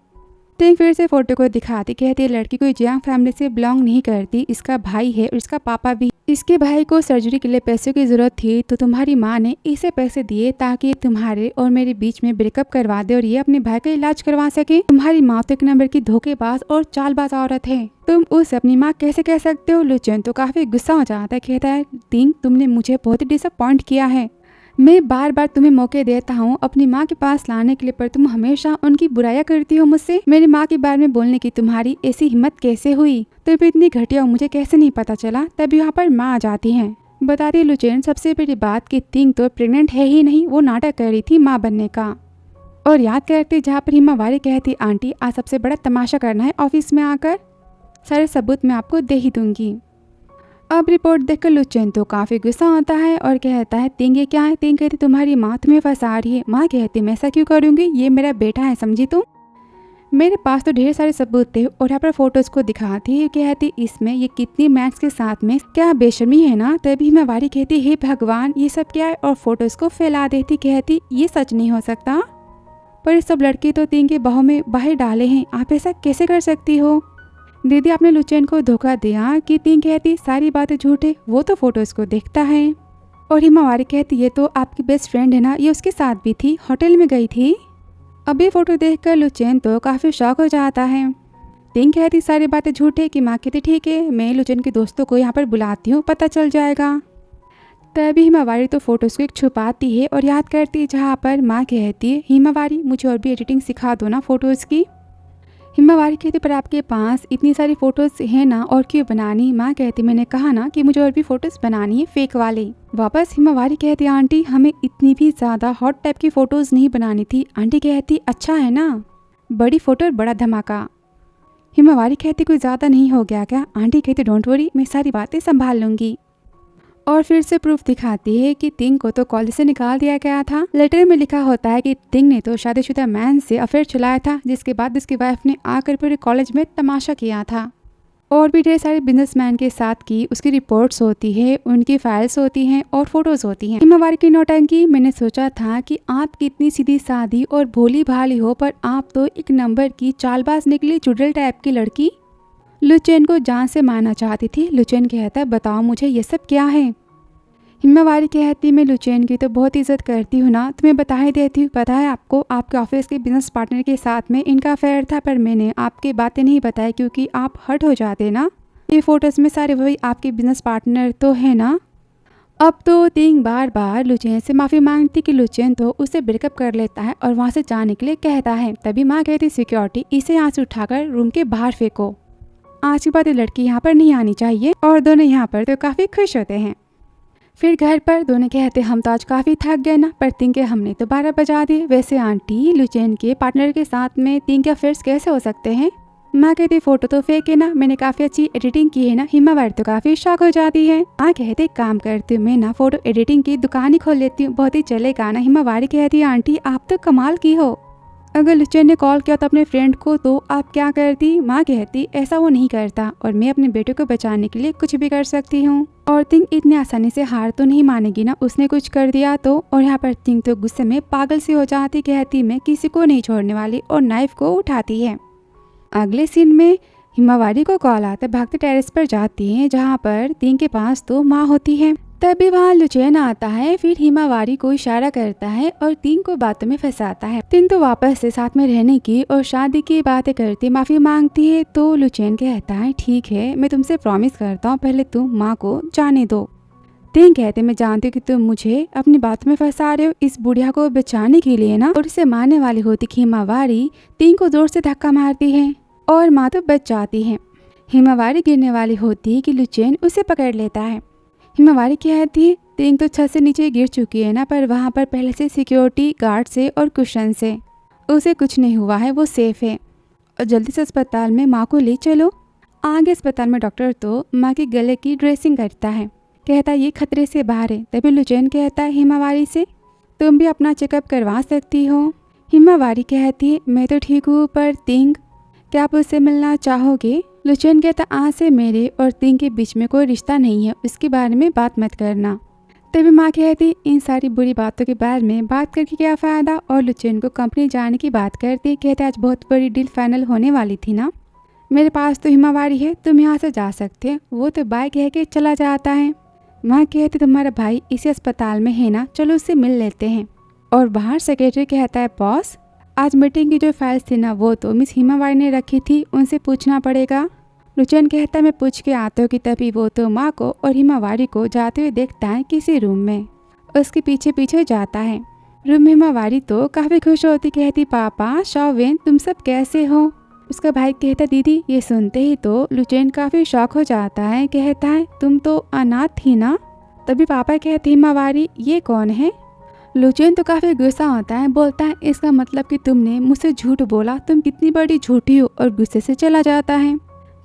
तिंग फिर से फोटो को दिखाती, कहती है लड़की कोई जियांग फैमिली से बिलोंग नहीं करती, इसका भाई है और इसका पापा भी। इसके भाई को सर्जरी के लिए पैसों की जरूरत थी तो तुम्हारी माँ ने इसे पैसे दिए ताकि तुम्हारे और मेरे बीच में ब्रेकअप करवा दे और ये अपने भाई का इलाज करवा सके। तुम्हारी माँ तो एक नंबर की धोखेबाज और चालबाज औरत है, तुम उसे अपनी माँ कैसे कह सकते हो। लुचेन तो काफी गुस्सा हो जाता है, कहता है तिंग तुमने मुझे बहुत ही डिसअपॉइंट किया है, मैं बार बार तुम्हें मौके देता हूँ अपनी माँ के पास लाने के लिए, पर तुम हमेशा उनकी बुराइयां करती हो मुझसे। मेरी माँ के बारे में बोलने की तुम्हारी ऐसी हिम्मत कैसे हुई, तुम इतनी घटिया हो मुझे कैसे नहीं पता चला। तभी यहाँ पर माँ आ जाती है, बताती लुचेन सबसे बड़ी बात कि तिंग तो प्रेग्नेंट है ही नहीं, वो नाटक कर रही थी माँ बनने का। और याद करते जहाँ पर हिमावारी कहती आंटी आज सबसे बड़ा तमाशा करना है ऑफिस में आकर, सारे सबूत मैं आपको दे ही दूंगी। अब रिपोर्ट देखकर लुचेन तो काफी गुस्सा होता है और कहता है तिंग ये क्या है। तिंग कहती तुम्हारी माँ तुम्हें फंसा रही है। माँ कहती मैं ऐसा क्यों करूँगी, ये मेरा बेटा है समझी तुम, मेरे पास तो ढेर सारे सबूत थे। और यहाँ पर फोटोज को दिखाती है, कहती इसमें ये कितनी मैक्स के साथ में क्या बेशर्मी है ना। तभी हिमावारी कहती हे भगवान ये सब क्या है और फोटोज को फैला देती, कहती ये सच नहीं हो सकता, पर सब लड़के तो तिंग के बाहों में बाहर डाले हैं, आप ऐसा कैसे कर सकती हो। दीदी आपने लुचेन को धोखा दिया कि तिंग कहती सारी बातें झूठे, वो तो फोटोज को देखता है। और हिमावारी कहती ये तो आपकी बेस्ट फ्रेंड है ना, ये उसके साथ भी थी, होटल में गई थी। अभी फोटो देखकर लुचेन तो काफी शॉक हो जाता है। तिंग कहती सारी बातें झूठे कि माँ कहती ठीक है मैं लुचेन के दोस्तों को यहाँ पर बुलाती हूँ, पता चल जाएगा। तभी हिमावारी तो फोटोज़ को एक छुपाती है और याद करती है, जहाँ पर माँ कहती है हिमावारी मुझे और भी एडिटिंग सिखा दो ना फ़ोटोज़ की। हिमावारी कहती पर आपके पास इतनी सारी फ़ोटोज़ हैं ना, और क्यों बनानी। माँ कहती मैंने कहा ना कि मुझे और भी फ़ोटोज़ बनानी है फेक वाले। वापस हिमावारी कहती आंटी हमें इतनी भी ज़्यादा हॉट टाइप की फ़ोटोज़ नहीं बनानी थी। आंटी कहती अच्छा है ना, बड़ी फ़ोटो और बड़ा धमाका। हिमावारी कहती कोई ज़्यादा नहीं हो गया क्या। आंटी कहती डोंट वरी मैं सारी बातें संभाल लूँगी। और फिर से प्रूफ दिखाती है कि तिंग को तो कॉलेज से निकाल दिया गया था। लेटर में लिखा होता है कि तिंग ने तो शादीशुदा मैन से अफेयर चलाया था, जिसके बाद उसकी वाइफ ने आकर पूरे कॉलेज में तमाशा किया था। और भी ढेर सारे बिजनेसमैन के साथ की उसकी रिपोर्ट्स होती है, उनकी फाइल्स होती हैं और फोटोज होती हैं। हिमावारी की नौटंकी मैंने सोचा था कि आप कितनी सीधी सादी और भोली भाली हो, पर आप तो एक नंबर की चालबाज निकली, चुड़ैल टाइप की लड़की। लुचेन को जान से मारना चाहती थी। लुचेन कहता है बताओ मुझे ये सब क्या है। हिमावारी कहती मैं लुचेन की तो बहुत इज्जत करती हूँ ना, तुम्हें बता ही देती हूँ। पता है आपको आपके ऑफिस के बिजनेस पार्टनर के साथ में इनका अफेयर था, पर मैंने आपकी बातें नहीं बताई क्योंकि आप हर्ट हो जाते ना। ये फोटोज में सारे वही आपके बिजनेस पार्टनर तो है ना। अब तो तिंग बार बार लुचेन से माफ़ी मांगती कि लुचेन तो उसे ब्रेकअप कर लेता है और वहाँ से जाने के लिए कहता है। तभी माँ कहती सिक्योरिटी इसे यहाँ से उठाकर रूम के बाहर फेंको, आज के बाद ये लड़की यहाँ पर नहीं आनी चाहिए। और दोनों यहाँ पर तो काफ़ी खुश होते हैं। फिर घर पर दोनों कहते हम तो आज काफ़ी थक गए ना, पर तिंग के हमने तो 12 बजा दिए। वैसे आंटी लुचेन के पार्टनर के साथ में तिंग के अफेयर्स कैसे हो सकते हैं। माँ कहती फोटो तो फेक है ना, मैंने काफ़ी अच्छी एडिटिंग की है ना। हिमावारी तो काफ़ी शॉक हो जाती है। माँ कहते काम करती हूँ मैं ना फोटो एडिटिंग की दुकान ही खोल लेती हूँ, बहुत ही चलेगा ना। हिमावारी कहती आंटी आप तो कमाल की हो, अगर लुचेन ने कॉल किया तो अपने फ्रेंड को तो आप क्या करती। माँ कहती ऐसा वो नहीं करता और मैं अपने बेटे को बचाने के लिए कुछ भी कर सकती हूँ। और तिंग इतनी आसानी से हार तो नहीं मानेगी ना, उसने कुछ कर दिया तो। और यहाँ पर तिंग तो गुस्से में पागल सी हो जाती, कहती मैं किसी को नहीं छोड़ने वाली, और नाइफ को उठाती है। अगले सीन में हिमावारी को कॉल आता है, भागते टेरेस पर जाती है जहाँ पर तिंग के पास तो माँ होती है। तभी वहाँ लुचेन आता है, फिर हिमावारी को इशारा करता है और तिंग को बातों में फंसाता है। तिंग तो वापस से साथ में रहने की और शादी की बातें करती माफी मांगती है। तो लुचेन कहता है ठीक है मैं तुमसे प्रॉमिस करता हूँ, पहले तुम माँ को जाने दो। तिंग कहते मैं जानती हूँ कि तुम मुझे अपनी बातों में फंसा रहे हो, इस बुढ़िया को बचाने के लिए ना। और उसे मारने वाली होती हिमावारी तिंग को जोर से धक्का मारती है और माँ तो बच जाती है। हिमावारी गिरने वाली होती है कि लुचेन उसे पकड़ लेता है। हिमावारी कहती है तिंग तो छत से नीचे गिर चुकी है ना, पर वहाँ पर पहले से सिक्योरिटी गार्ड से और कुशन से उसे कुछ नहीं हुआ है, वो सेफ है। और जल्दी से अस्पताल में माँ को ले चलो। आगे अस्पताल में डॉक्टर तो माँ के गले की ड्रेसिंग करता है, कहता है ये खतरे से बाहर है। तभी लुचेन कहता है हिमावारी से तुम भी अपना चेकअप करवा सकती हो। हिमावारी कहती है मैं तो ठीक हूँ, पर तिंग क्या आप उससे मिलना चाहोगे। लुचेन कहता आज से मेरे और तिंग के बीच में कोई रिश्ता नहीं है, उसके बारे में बात मत करना। तभी माँ कहती इन सारी बुरी बातों के बारे में बात करके क्या फ़ायदा। और लुचेन को कंपनी जाने की बात करती, कहते आज बहुत बड़ी डील फाइनल होने वाली थी ना, मेरे पास तो हिमावारी है, तुम यहाँ से जा सकते हो। वो तो बाय कह के चला जाता है। माँ कहती तुम्हारा भाई इसी अस्पताल में है ना, चलो उससे मिल लेते हैं। और बाहर सेक्रेटरी कहता है बॉस आज मीटिंग की जो फाइल्स थी ना वो तो मिस हिमावारी ने रखी थी, उनसे पूछना पड़ेगा। लुचेन कहता है मैं पूछ के आता हूँ कि तभी वो तो माँ को और हिमावारी को जाते हुए देखता है किसी रूम में, उसके पीछे पीछे जाता है। रूम में हिमावारी तो काफ़ी खुश होती, कहती पापा शाओवेन तुम सब कैसे हो। उसका भाई कहता दीदी। ये सुनते ही तो लुचेन काफ़ी शॉक हो जाता है, कहता है तुम तो अनाथ थी ना। तभी पापा कहते हिमावारी ये कौन है। लुचेन तो काफ़ी गुस्सा होता है, बोलता है इसका मतलब कि तुमने मुझसे झूठ बोला, तुम कितनी बड़ी झूठी हो, और गुस्से से चला जाता है।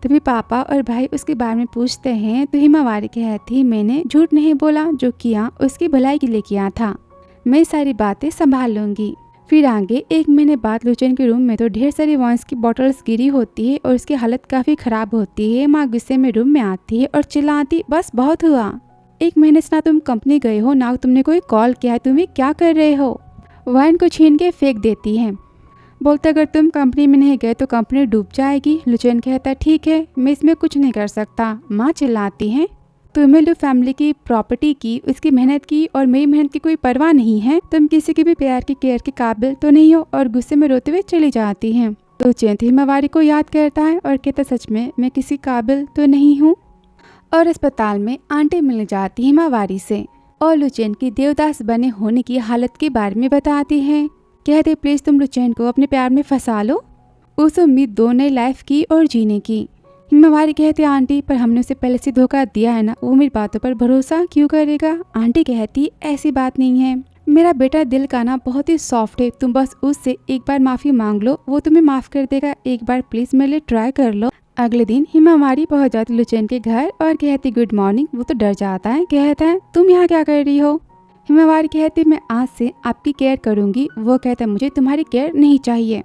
तभी पापा और भाई उसके बारे में पूछते हैं तो हिमावारी कहती मैंने झूठ नहीं बोला, जो किया उसकी भलाई के लिए किया था, मैं सारी बातें संभाल लूँगी। फिर आगे 1 महीने बाद लुचेन के रूम में तो ढेर सारी वाइन्स की बॉटल्स गिरी होती है और उसकी हालत काफ़ी ख़राब होती है। माँ गुस्से में रूम में आती है और चिल्लाती बस बहुत हुआ, 1 महीने से ना तुम कंपनी गए हो ना तुमने कोई कॉल किया है, तुम्हें क्या कर रहे हो। वाइन को छीन के फेंक देती है, बोलते अगर तुम कंपनी में नहीं गए तो कंपनी डूब जाएगी। लुचेन कहता ठीक है मैं इसमें कुछ नहीं कर सकता। माँ चिल्लाती है तुम्हें लो फैमिली की प्रॉपर्टी की, उसकी मेहनत की और मेरी मेहनत की कोई परवाह नहीं है, तुम किसी के भी प्यार की केयर के काबिल तो नहीं हो। और गुस्से में रोते हुए चली जाती हैं। लुचेन तो हिमावारी को याद करता है और कहता सच में मैं किसी काबिल तो नहीं हूँ। और अस्पताल में आंटी मिल जाती हिमावारी से और लुचेन की देवदास बने होने की हालत के बारे में बताती है। कहते प्लीज तुम लुचेन को अपने प्यार में फंसा लो, उस उम्मीद दो नई लाइफ की और जीने की। हिमावारी कहती आंटी पर हमने उसे पहले से धोखा दिया है ना, वो मेरी बातों पर भरोसा क्यों करेगा। आंटी कहती ऐसी बात नहीं है, मेरा बेटा दिल का ना बहुत ही सॉफ्ट है, तुम बस उससे एक बार माफी मांग लो, वो तुम्हें माफ कर देगा, एक बार प्लीज मेरे लिए ट्राई कर लो। अगले दिन हिमावारी पहुंच जाती लुचेन के घर और कहती गुड मॉर्निंग। वो तो डर जाता है, कहता है तुम यहाँ क्या कर रही हो। हिमावारी कहती मैं आज से आपकी केयर करूंगी। वो कहता मुझे तुम्हारी केयर नहीं चाहिए।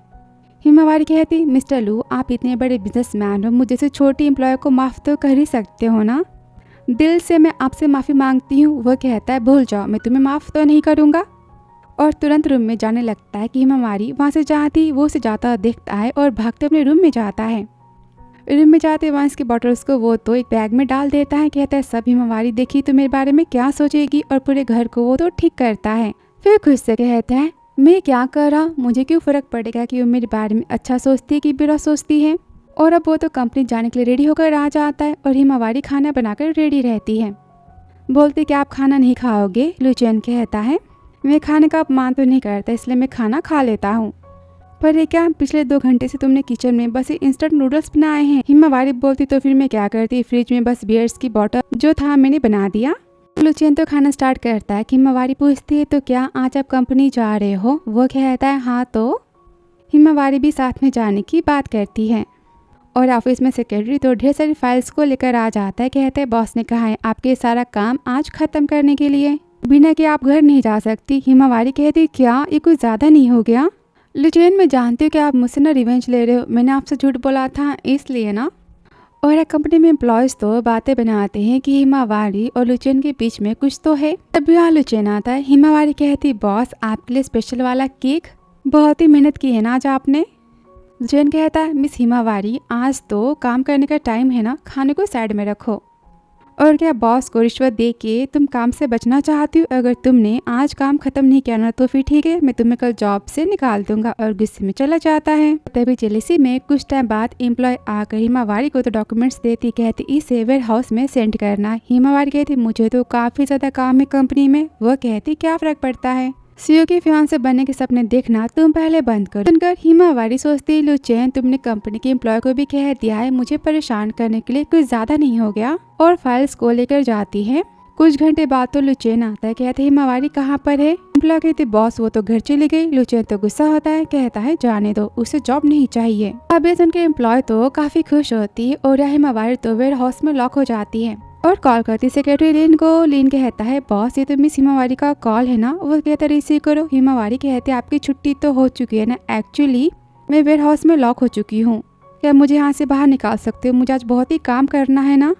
हिमावारी कहती मिस्टर लू आप इतने बड़े बिजनेसमैन हो, मुझे से छोटी एम्प्लॉय को माफ तो कर ही सकते हो ना, दिल से मैं आपसे माफ़ी मांगती हूँ। वो कहता है भूल जाओ, मैं तुम्हें माफ़ तो नहीं करूँगा। और तुरंत रूम में जाने लगता है कि हिमावारी वहाँ से जाती वो उसे जाता देखता है और भागते अपने रूम में जाता है। रूम में जाते वांस की बॉटल्स को वो तो एक बैग में डाल देता है। कहता है सब हिमावारी देखी तो मेरे बारे में क्या सोचेगी, और पूरे घर को वो तो ठीक करता है। फिर खुद से कहता है मैं क्या कर रहा, मुझे क्यों फ़र्क पड़ेगा कि वो मेरे बारे में अच्छा सोचती है कि बुरा सोचती है। और अब वो तो कंपनी जाने के लिए रेडी होकर आ जाता है और हिमावारी खाना बनाकर रेडी रहती है। बोलती कि आप खाना नहीं खाओगे। लुचेन कहता है मैं खाने का अपमान तो नहीं करता, इसलिए मैं खाना खा लेता हूँ। पर ये क्या, पिछले 2 घंटे से तुमने किचन में बस इंस्टेंट नूडल्स बनाए हैं। हिमावारी बोलती तो फिर मैं क्या करती, फ्रिज में बस बियर्स की बॉटल जो था मैंने बना दिया। लुचेन तो खाना स्टार्ट करता है कि हिमावारी पूछती है तो क्या आज आप कंपनी जा रहे हो। वो कहता है हाँ, तो हिमावारी भी साथ में जाने की बात करती है। और ऑफिस में सेक्रेटरी तो ढेर सारी फाइल्स को लेकर आ जाता है। कहते हैं बॉस ने कहा है आपके सारा काम आज खत्म करने के लिए, बिना कि आप घर नहीं जा सकती। हिमावारी कहती क्या ये कुछ ज़्यादा नहीं हो गया। लुचेन मैं जानती हूँ कि आप मुझसे ना रिवेंज ले रहे हो, मैंने आपसे झूठ बोला था इसलिए ना। और कंपनी में एम्प्लॉयज़ तो बातें बनाते हैं कि हिमावारी और लुचेन के बीच में कुछ तो है। तभी यहाँ लुचेन आता है। हिमावारी कहती बॉस आपके लिए स्पेशल वाला केक, बहुत ही मेहनत की है ना आज आपने। लुचेन कहता है मिस हिमावारी आज तो काम करने का टाइम है ना, खाने को साइड में रखो। और क्या बॉस को रिश्वत दे के तुम काम से बचना चाहती हो, अगर तुमने आज काम खत्म नहीं किया ना तो फिर ठीक है, मैं तुम्हें कल जॉब से निकाल दूंगा। और गुस्से में चला जाता है। तभी जेलेसी में कुछ टाइम बाद एम्प्लॉय आकर हिमावारी को तो डॉक्यूमेंट्स देती, कहती इसे वेयर हाउस में सेंड करना। हिमावारी कहती मुझे तो काफी ज्यादा काम है कंपनी में। वो कहती क्या फर्क पड़ता है, सीईओ के फियांसे बनने के सपने देखना तुम पहले बंद करो। सुनकर हिमावारी सोचती लुचेन तुमने कंपनी के एम्प्लॉय को भी कह दिया है, मुझे परेशान करने के लिए कुछ ज्यादा नहीं हो गया। और फाइल्स को लेकर जाती है। कुछ घंटे बाद तो लुचेन आता है। कहते हिमावारी कहाँ पर है। एम्प्लॉय कहते बॉस वो तो घर चली गई। लुचेन तो गुस्सा होता है, कहता है जाने दो, उसे जॉब नहीं चाहिए। अब उनके एम्प्लॉय तो काफी खुश होती है और हिमावारी तो वेयर हाउस में लॉक हो जाती है और कॉल करती सेक्रेटरी लिन को। लिन कहता है बॉस ये तो मिस हिमावारी का कॉल है ना। वो कहता रिसीव करो। हिमावारी कहते आपकी छुट्टी तो हो चुकी है ना, एक्चुअली मैं वेयर हाउस में लॉक हो चुकी हूँ, क्या मुझे यहाँ से बाहर निकाल सकते हो, मुझे आज बहुत ही काम करना है ना।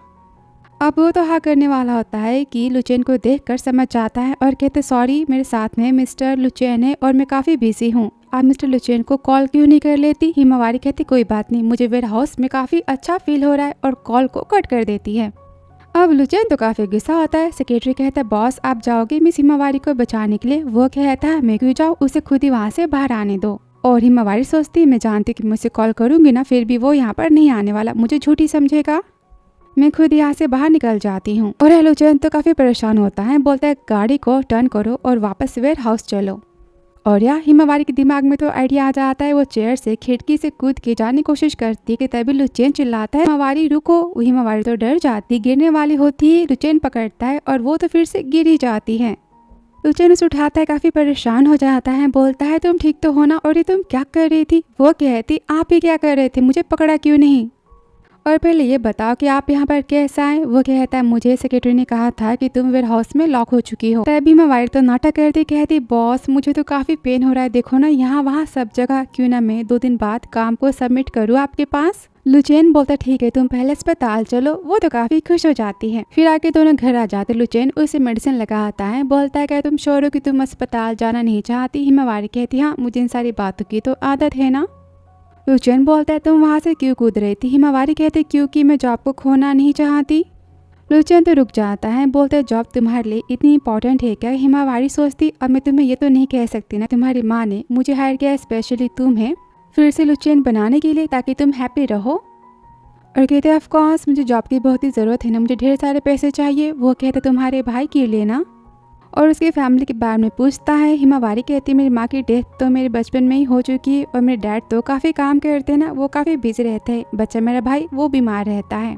अब वो तो हाँ करने वाला होता है कि लुचेन को देखकर समझ जाता है और कहते सॉरी मेरे साथ में मिस्टर लुचेन है और मैं काफ़ी बिजी हूँ, आप मिस्टर लुचेन को कॉल क्यों नहीं कर लेती। हिमावारी कहती कोई बात नहीं, मुझे वेयर हाउस में काफ़ी अच्छा फील हो रहा है और कॉल को कट कर देती है। अब लुचेन तो काफी गुस्सा होता है। सेक्रेटरी कहता है बॉस आप जाओगे मिस हिमावारी को बचाने के लिए। वो कहता है मैं क्यों जाऊँ, उसे खुद ही वहाँ से बाहर आने दो। और हिमावारी सोचती है मैं जानती हूँ कि मुझसे कॉल करूंगी ना फिर भी वो यहाँ पर नहीं आने वाला, मुझे झूठी समझेगा, मैं खुद यहाँ से बाहर निकल जाती हूँ। और लुचेन तो काफी परेशान होता है, बोलता है गाड़ी को टर्न करो और वापस वेयर हाउस चलो। और या हिमावारी के दिमाग में तो आइडिया आ जाता है। वो चेयर से खिड़की से कूद के जाने की कोशिश करती है कि तभी लुचेन चिल्लाता है हिमावारी रुको। हिमावारी तो डर जाती, गिरने वाली होती है। लुचेन पकड़ता है और वो तो फिर से गिर ही जाती है। लुचेन उसे उठाता है, काफी परेशान हो जाता है, बोलता है तुम ठीक तो हो ना, और ये तुम क्या कर रही थी। वो कहती आप ही क्या कर रहे थे, मुझे पकड़ा क्यों नहीं, और पहले ये बताओ कि आप यहाँ पर कैसे आए। वो कहता है मुझे सेक्रेटरी ने कहा था कि तुम वेयर हाउस में लॉक हो चुकी हो। तभी हिमावारी तो नाटक करती, कहती बॉस मुझे तो काफी पेन हो रहा है, देखो ना यहाँ वहाँ सब जगह, क्यों ना मैं 2 दिन बाद काम को सबमिट करूँ आपके पास। लुचेन बोलता ठीक है तुम पहले अस्पताल चलो। वो तो काफी खुश हो जाती है। फिर आके दोनों घर आ जाते। लुचेन उसे मेडिसिन लगाता है, बोलता है क्या तुम श्योर हो कि तुम अस्पताल जाना नहीं चाहती। हिमावारी कहती हाँ मुझे इन सारी बातों की तो आदत है ना। लुचेन बोलता है तुम वहाँ से क्यों कूद रही थी। हिमावारी कहती क्योंकि मैं जॉब को खोना नहीं चाहती। लुचेन तो रुक जाता है, बोलता है जॉब तुम्हारे लिए इतनी इंपॉर्टेंट है क्या। हिमावारी सोचती अब मैं तुम्हें ये तो नहीं कह सकती ना, तुम्हारी माँ ने मुझे हायर किया स्पेशली तुम्हें, फिर से लुचेन बनाने के लिए ताकि तुम हैप्पी रहो। और कहते ऑफ कोर्स मुझे जॉब की बहुत ही ज़रूरत है ना, मुझे ढेर सारे पैसे चाहिए। वो कहते तुम्हारे भाई के लिए ना। और उसकी फैमिली के बारे में पूछता है। हिमावारी कहती मेरी माँ की डेथ तो मेरे बचपन में ही हो चुकी है और मेरे डैड तो काफ़ी काम करते हैं ना, वो काफ़ी बिजी रहते हैं। बच्चा मेरा भाई वो बीमार रहता है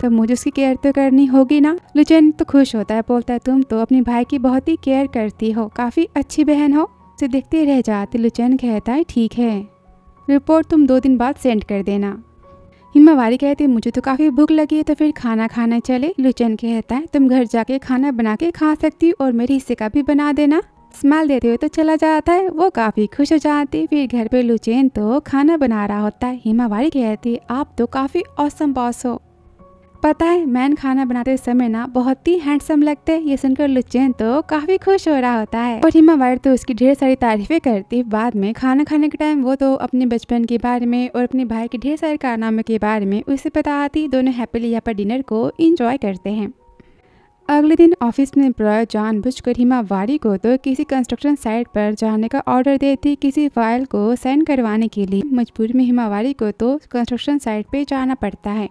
तो मुझे उसकी केयर तो करनी होगी ना। लुचेन तो खुश होता है, बोलता है तुम तो अपने भाई की बहुत ही केयर करती हो, काफ़ी अच्छी बहन हो। उसे देखते रह जाती। लुचेन कहता है ठीक है, रिपोर्ट तुम 2 दिन बाद सेंड कर देना। हिमावारी कहती है मुझे तो काफ़ी भूख लगी है तो फिर खाना खाने चले। लुचेन कहता है तुम घर जाके खाना बना के खा सकती हो और मेरे हिस्से का भी बना देना। स्माइल देते हुए तो चला जाता है। वो काफ़ी खुश हो जाती। फिर घर पे लुचेन तो खाना बना रहा होता है। हिमावारी कहती है आप तो काफ़ी ऑसम बॉस हो, पता है मैन खाना बनाते समय ना बहुत ही हैंडसम लगते हैं। ये सुनकर लुचेन तो काफी खुश हो रहा होता है और हिमावारी तो उसकी ढेर सारी तारीफें करती है। बाद में खाना खाने के टाइम वो तो अपने बचपन के बारे में और अपने भाई के ढेर सारे कारनामे के बारे में उसे बताती। दोनों हैप्पीली यहाँ पर डिनर को इंजॉय करते हैं। अगले दिन ऑफिस में एम्प्लॉय जानबूझकर हिमावारी को तो किसी कंस्ट्रक्शन साइट पर जाने का ऑर्डर देती किसी फाइल को साइन करवाने के लिए। मजबूरी में हिमावारी को तो कंस्ट्रक्शन साइट पे जाना पड़ता है,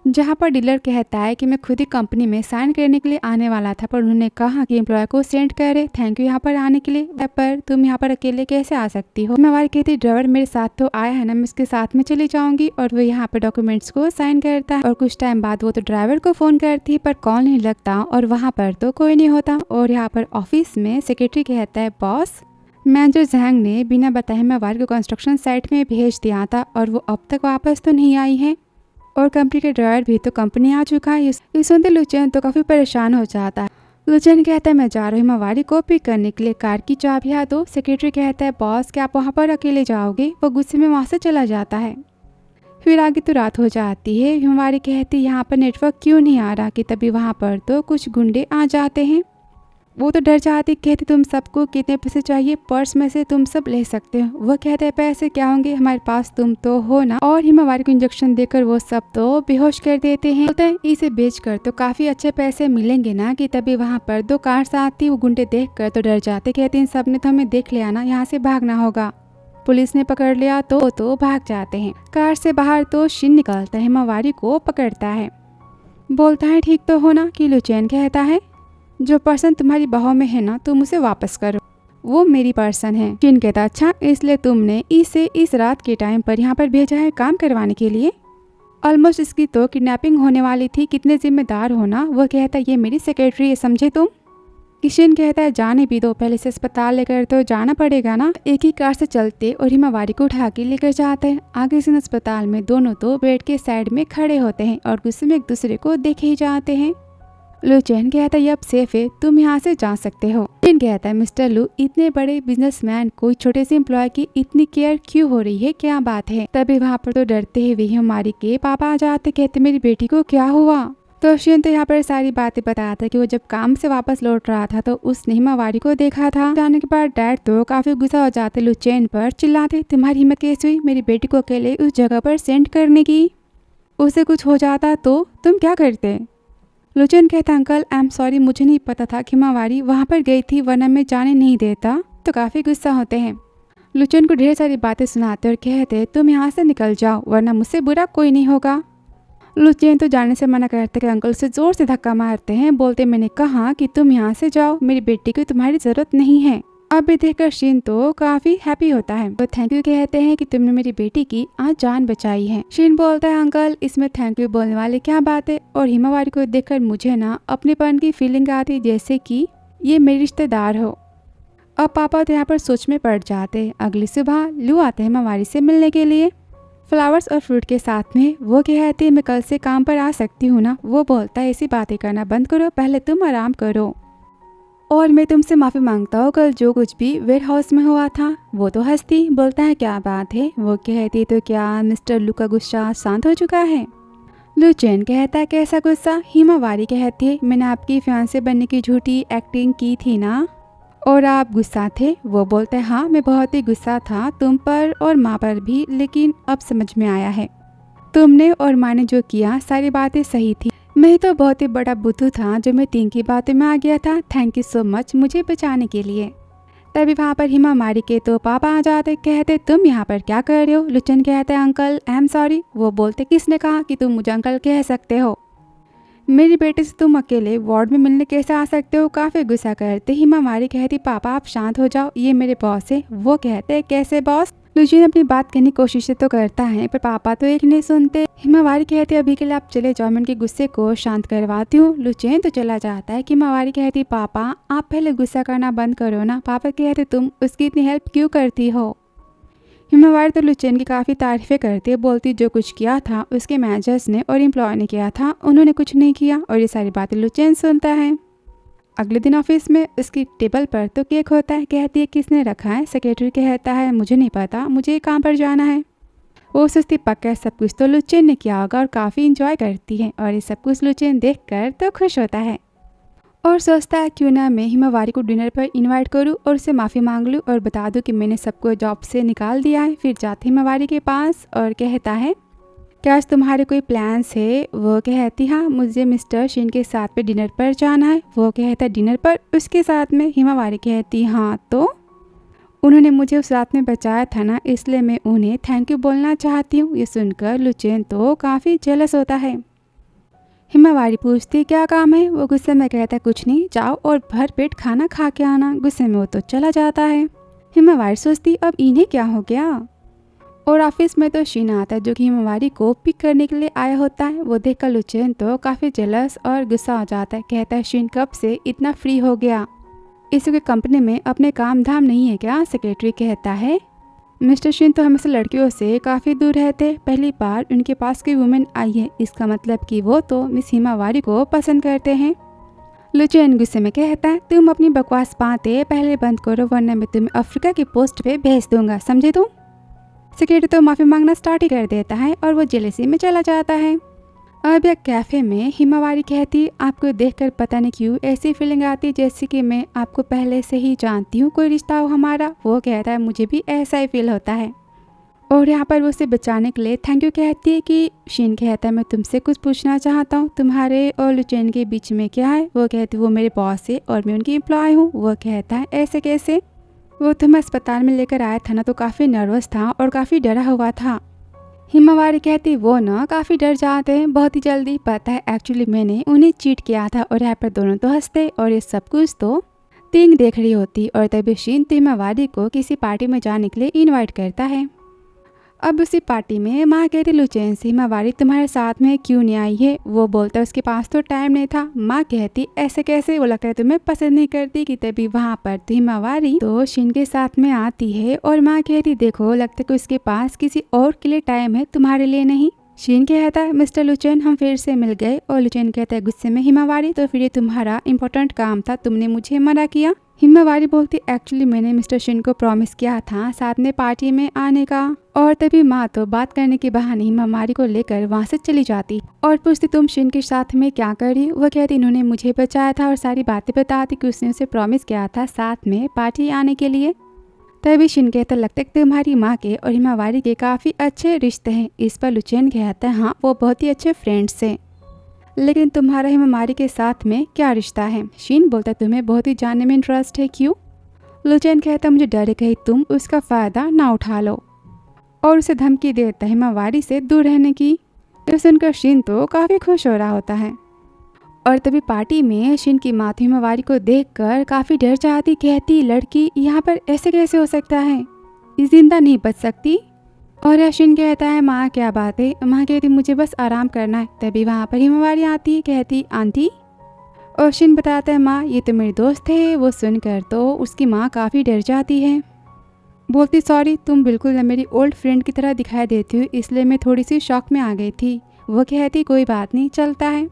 जहाँ पर डीलर कहता है कि मैं खुद ही कंपनी में साइन करने के लिए आने वाला था, पर उन्होंने कहा कि एम्प्लॉय को सेंड करे। थैंक यू यहाँ पर आने के लिए, पर तुम यहाँ पर अकेले कैसे आ सकती हो। हिमावारी कहती ड्राइवर मेरे साथ तो आया है ना, मैं उसके साथ में चली जाऊंगी। और वो यहाँ पर डॉक्यूमेंट्स को साइन करता है और कुछ टाइम बाद वो तो ड्राइवर को फोन करती है पर कॉल नहीं लगता और वहाँ पर तो कोई नहीं होता। और यहाँ पर ऑफिस में सेक्रेटरी कहता है बॉस मैनेजर जैंग ने बिना बताए हिमावारी को कंस्ट्रक्शन साइट में भेज दिया था और वो अब तक वापस तो नहीं आई है और कंपनी के ड्राइवर भी तो कंपनी आ चुका है। ये सुनते लुचेन तो काफी परेशान हो जाता है। लुचेन कहता है मैं जा रहा हूँ हिमावारी को पिक करने के लिए, कार की चाबियां दो। सेक्रेटरी कहता है बॉस क्या आप वहाँ पर अकेले जाओगे। वो गुस्से में वहाँ से चला जाता है। फिर आगे तो रात हो जाती है। हिमावारी कहती यहाँ पर नेटवर्क क्यों नहीं आ रहा कि तभी वहाँ पर तो कुछ गुंडे आ जाते हैं। वो तो डर जाती, कहते तुम सबको कितने पैसे चाहिए, पर्स में से तुम सब ले सकते हो। वो कहते हैं पैसे क्या होंगे, हमारे पास तुम तो हो ना। और हिमावारी को इंजेक्शन देकर वो सब तो बेहोश कर देते हैं। बोलते हैं इसे बेचकर तो काफी अच्छे पैसे मिलेंगे ना कि तभी वहाँ पर 2 कार्स आती। वो गुंडे देख कर तो डर जाते, कहते हैं सब ने तो हमें देख लिया ना, यहाँ से भागना होगा, पुलिस ने पकड़ लिया तो भाग जाते हैं। कार से बाहर तो शिन निकलता है, हिमावारी को पकड़ता है, बोलता है ठीक तो हो ना। कि लुचेन कहता है जो पर्सन तुम्हारी बाहों में है ना तुम उसे वापस करो, वो मेरी पर्सन है। शिन कहता अच्छा इसलिए तुमने इसे इस रात के टाइम पर यहाँ पर भेजा है काम करवाने के लिए। ऑलमोस्ट इसकी तो किडनैपिंग होने वाली थी, कितने जिम्मेदार हो ना। वो कहता ये मेरी सेक्रेटरी है समझे तुम। किशन कहता है जाने भी दो, पहले से अस्पताल लेकर तो जाना पड़ेगा ना। एक ही कार से चलते और हिमावारी को उठा के लेकर जाते हैं। आगे से अस्पताल में दोनों तो बेड के साइड में खड़े होते हैं और गुस्से में एक दूसरे को देखे ही जाते हैं। लुचेन कहता है ये अब सेफ है, तुम यहाँ से जा सकते हो। चिन कहता है मिस्टर लू इतने बड़े बिजनेसमैन कोई छोटे से एम्प्लॉय की इतनी केयर क्यों हो रही है, क्या बात है। तभी वहाँ पर तो डरते हुए हमारी के पापा आ जाते, कहते मेरी बेटी को क्या हुआ। तो शिन तो यहाँ पर सारी बातें बताता कि वो जब काम से वापस लौट रहा था तो उसने हिमावारी को देखा था। जाने के बाद डैड तो काफी गुस्सा हो जाते, लुचेन पर चिल्लाते तुम्हारी हिम्मत कैसे हुई मेरी बेटी को अकेले उस जगह पर सेंड करने की, उसे कुछ हो जाता तो तुम क्या करते। लुचेन कहता अंकल आई एम सॉरी, मुझे नहीं पता था कि हिमावारी वहाँ पर गई थी, वरना मैं जाने नहीं देता। तो काफी गुस्सा होते हैं, लुचेन को ढेर सारी बातें सुनाते और कहते तुम यहाँ से निकल जाओ वरना मुझसे बुरा कोई नहीं होगा। लुचेन तो जाने से मना करते कि अंकल उसे जोर से धक्का मारते हैं, बोलते मैंने कहा कि तुम यहाँ से जाओ, मेरी बेटी को तुम्हारी जरूरत नहीं है। अब ये देखकर शिन तो काफी हैप्पी होता है, तो थैंक यू कहते हैं कि तुमने मेरी बेटी की आज जान बचाई है। शिन बोलता है अंकल इसमें थैंक यू बोलने वाली क्या बात है। और हिमावारी को देखकर मुझे ना अपनेपन की फीलिंग आती जैसे कि ये मेरे रिश्तेदार हो। अब पापा तो यहाँ पर सोच में पड़ जाते। अगली सुबह लू आते हैं हिमावारी से मिलने के लिए फ्लावर्स और फ्रूट के साथ में। वो कहती है मैं कल से काम पर आ सकती हूँ ना। वो बोलता है ऐसी बातें करना बंद करो, पहले तुम आराम करो और मैं तुमसे माफी मांगता हूँ कल जो कुछ भी वेयर हाउस में हुआ था। वो तो हंसती, बोलता है क्या बात है। वो कहती तो क्या मिस्टर लू का गुस्सा शांत हो चुका है। लुचेन कहता है कैसा गुस्सा। हिमावारी कहती है मैंने आपकी फियांसे बनने की झूठी एक्टिंग की थी ना और आप गुस्सा थे। वो बोलते हैं हाँ मैं बहुत ही गुस्सा था तुम पर और माँ पर भी, लेकिन अब समझ में आया है तुमने और माँ ने जो किया सारी बातें सही थी। मैं तो बहुत ही बड़ा बुद्धू था जो मैं 3 की बातें में आ गया था। थैंक यू सो मच मुझे बचाने के लिए। तभी वहाँ पर हिमावारी के तो पापा आ जाते, कहते तुम यहाँ पर क्या कर रहे हो। लुचेन कहते अंकल आई एम सॉरी। वो बोलते किसने कहा कि तुम मुझे अंकल कह सकते हो, मेरी बेटी से तुम अकेले वार्ड में मिलने कैसे आ सकते हो। काफ़ी गुस्सा करते हिमावारी कहती पापा आप शांत हो जाओ, ये मेरे बॉस है। वो कहते कैसे बॉस। लुचेन अपनी बात करने की कोशिश तो करता है पर पापा तो एक नहीं सुनते। हिमावारी कहती अभी के लिए आप चले जाओ, मैं उनके गुस्से को शांत करवाती हूँ। लुचेन तो चला जाता है कि हिमावारी कहती पापा आप पहले गुस्सा करना बंद करो ना। पापा कहते तुम उसकी इतनी हेल्प क्यों करती हो। हिमावारी तो लुचेन की काफ़ी तारीफें करती है, बोलती जो कुछ किया था उसके मैनेजर्स ने और एम्प्लॉय ने किया था, उन्होंने कुछ नहीं किया। और ये सारी बातें लुचेन सुनता है। अगले दिन ऑफिस में उसकी टेबल पर तो केक होता है। कहती है किसने रखा है। सेक्रेटरी कहता है मुझे नहीं पता, मुझे काम पर जाना है। वो सोचती पक्का सब कुछ तो लुचेन ने किया होगा और काफ़ी इंजॉय करती है। और ये सब कुछ लुचेन देखकर तो खुश होता है और सोचता है क्यों ना मैं हिमावारी को डिनर पर इनवाइट करूं और उससे माफ़ी मांग लूं और बता दूं कि मैंने सबको जॉब से निकाल दिया है। फिर जाती हिमावारी के पास और कहता है क्या आज तुम्हारे कोई प्लान्स है। वो कहती हाँ मुझे मिस्टर शिन के साथ पे डिनर पर जाना है। वो कहता है डिनर पर उसके साथ में। हिमावारी कहती हाँ तो उन्होंने मुझे उस रात में बचाया था ना, इसलिए मैं उन्हें थैंक यू बोलना चाहती हूँ। ये सुनकर लुचेन तो काफ़ी जेलस होता है। हिमावारी पूछती क्या काम है। वो गुस्से में कहता कुछ नहीं, जाओ और भर पेट खाना खा के आना। गुस्से में वो तो चला जाता है। हिमावारी सोचती अब इन्हें क्या हो गया। और ऑफिस में तो शिन आता है जो कि हिमावारी को पिक करने के लिए आया होता है। वो देखकर लुचेन तो काफ़ी जेलस और गुस्सा हो जाता है। कहता है शिन कब से इतना फ्री हो गया, इसके कंपनी में अपने काम धाम नहीं है क्या। सेक्रेटरी कहता है मिस्टर शिन तो हमेशा लड़कियों से काफ़ी दूर रहते, पहली बार उनके पास कोई वुमेन आई है, इसका मतलब कि वो तो मिस हिमावारी को पसंद करते हैं। लुचेन गुस्से में कहता है तुम अपनी बकवास बातें पहले बंद करो वरना मैं तुम्हें अफ्रीका की पोस्ट पे भेज दूंगा, समझे तुम। सेक्रेटरी तो माफ़ी मांगना स्टार्ट ही कर देता है और वो जेलसी में चला जाता है। अब एक कैफ़े में हिमावारी कहती आपको देखकर पता नहीं क्यों ऐसी फीलिंग आती जैसे कि मैं आपको पहले से ही जानती हूँ, कोई रिश्ता हो हमारा। वो कहता है मुझे भी ऐसा ही फील होता है। और यहाँ पर वो उसे बचाने के लिए थैंक यू कहती है कि शिन कहता है मैं तुमसे कुछ पूछना चाहता हूँ, तुम्हारे और लुचेन के बीच में क्या है। वो कहती वो मेरे बॉस है और मैं उनकी एम्प्लॉय हूँ। वो कहता है ऐसे कैसे। वो तुम्हें अस्पताल में लेकर आया था ना तो काफ़ी नर्वस था और काफ़ी डरा हुआ था। हिमावारी कहती वो ना काफ़ी डर जाते हैं बहुत ही जल्दी। पता है एक्चुअली मैंने उन्हें चीट किया था। और यहाँ पर दोनों तो हंसते और ये सब कुछ तो तिंग देख रही होती। और तभी शिन तो हिमावारी को किसी पार्टी में जाने के लिए इनवाइट करता है। अब उसी पार्टी में माँ कहती लुचेन से हिमावारी तुम्हारे साथ में क्यों नहीं आई है। वो बोलता उसके पास तो टाइम नहीं था। माँ कहती ऐसे कैसे, वो लगता है तुम्हें पसंद नहीं करती। कि तभी वहाँ पर तो हिमावारी तो शिन के साथ में आती है और माँ कहती देखो लगता है कि उसके पास किसी और के लिए टाइम है, तुम्हारे लिए नहीं। शिन कहता है मिस्टर लुचेन हम फिर से मिल गए। और लुचेन कहता है गुस्से में हिमावारी तो फिर ये तुम्हारा इंपॉर्टेंट काम था, तुमने मुझे मना किया। हिमावारी बोलती एक्चुअली मैंने मिस्टर शिन को प्रॉमिस किया था साथ में पार्टी में आने का। और तभी माँ तो बात करने के बहाने हिमावारी को लेकर वहाँ से चली जाती और पूछती तुम शिन के साथ में क्या करी। वो कहती इन्होंने मुझे बचाया था और सारी बातें बताती कि उसने उसे प्रॉमिस किया था साथ में पार्टी आने के लिए। तभी शिन कहता लगता है तुम्हारी माँ के और हिमावारी के काफ़ी अच्छे रिश्ते हैं। इस पर लुचेन कहता है हाँ वो बहुत ही अच्छे फ्रेंड्स हैं, लेकिन तुम्हारा हिमावारी के साथ में क्या रिश्ता है। शिन बोलता है तुम्हें बहुत ही जानने में इंटरेस्ट है, क्यों। लुचेन कहता मुझे डर है कहीं तुम उसका फ़ायदा ना उठा लो और उसे धमकी देता है हिमावारी से दूर रहने की। तो सुनकर शिन तो काफ़ी खुश हो रहा होता है। और तभी पार्टी में शिन की माँ तो हिमावारी को देखकर काफ़ी डर जाती, कहती लड़की यहाँ पर ऐसे कैसे हो सकता है, इस जिंदा नहीं बच सकती। और शिन कहता है माँ क्या बात है। माँ कहती मुझे बस आराम करना है। तभी वहाँ पर हिमावारी आती है, कहती आंटी। और शिन बताता है माँ ये तो मेरे दोस्त है। वो सुनकर तो उसकी माँ काफ़ी डर जाती है, बोलती सॉरी तुम बिल्कुल मेरी ओल्ड फ्रेंड की तरह दिखाई देती हो, इसलिए मैं थोड़ी सी शॉक में आ गई थी। वो कहती कोई बात नहीं चलता है।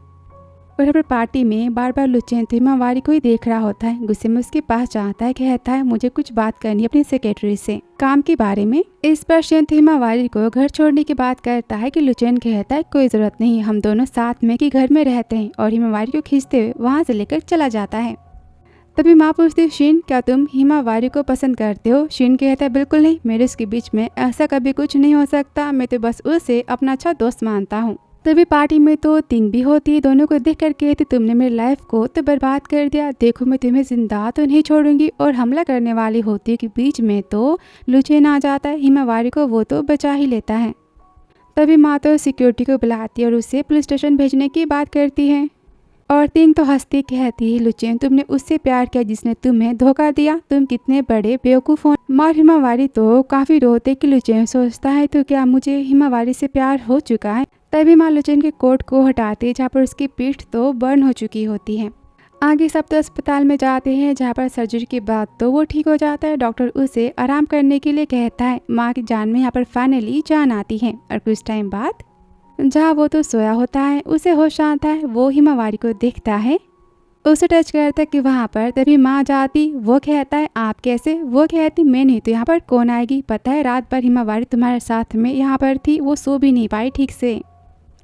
और फिर पार्टी में बार बार लुचेन तो हिमावारी को ही देख रहा होता है। गुस्से में उसके पास जाता है, कहता है मुझे कुछ बात करनी है अपनी सेक्रेटरी से काम के बारे में। इस पर शिन तो हिमावारी को घर छोड़ने की बात करता है कि लुचेन कहता है कोई ज़रूरत नहीं, हम दोनों साथ में कि घर में रहते हैं। और हिमावारी को खींचते हुए वहाँ से लेकर चला जाता है। तभी माँ पूछती शिन क्या तुम हिमावारी को पसंद करते हो। शिन कहता है बिल्कुल नहीं, मेरे उसके बीच में ऐसा कभी कुछ नहीं हो सकता, मैं तो बस उसे अपना अच्छा दोस्त मानता हूँ। तभी पार्टी में तो तिंग भी होती है, दोनों को देख कर कहती तुमने मेरी लाइफ को तो बर्बाद कर दिया, देखो मैं तुम्हें जिंदा तो नहीं छोड़ूंगी। और हमला करने वाली होती है कि बीच में तो लुचेन आ जाता है, हिमावारी को वो तो बचा ही लेता है। तभी माँ तो सिक्योरिटी को बुलाती है और उसे पुलिस स्टेशन भेजने की बात करती है। और तिंग तो हंसती कहती है लुचेन तुमने उससे प्यार किया जिसने तुम्हें धोखा दिया, तुम कितने बड़े बेवकूफ़ हो। माँ हिमावारी तो काफ़ी रोते कि लुचेन सोचता है तो क्या मुझे हिमावारी से प्यार हो चुका है। तभी माँ लुचेन के कोट को हटाती है जहाँ पर उसकी पीठ तो बर्न हो चुकी होती है। आगे सब तो अस्पताल में जाते हैं जहाँ पर सर्जरी के बाद तो वो ठीक हो जाता है। डॉक्टर उसे आराम करने के लिए कहता है। माँ की जान में यहाँ पर फाइनली जान आती है और कुछ टाइम बाद जहाँ वो तो सोया होता है उसे होश आता है, वो हिमावारी को देखता है, उसे टच करता है कि वहाँ पर। तभी माँ जाती, वो कहता है आप कैसे, वो कहती मैं नहीं तो यहाँ पर कौन आएगी, पता है रात भर हिमावारी तुम्हारे साथ में यहाँ पर थी, वो सो भी नहीं पाई ठीक से।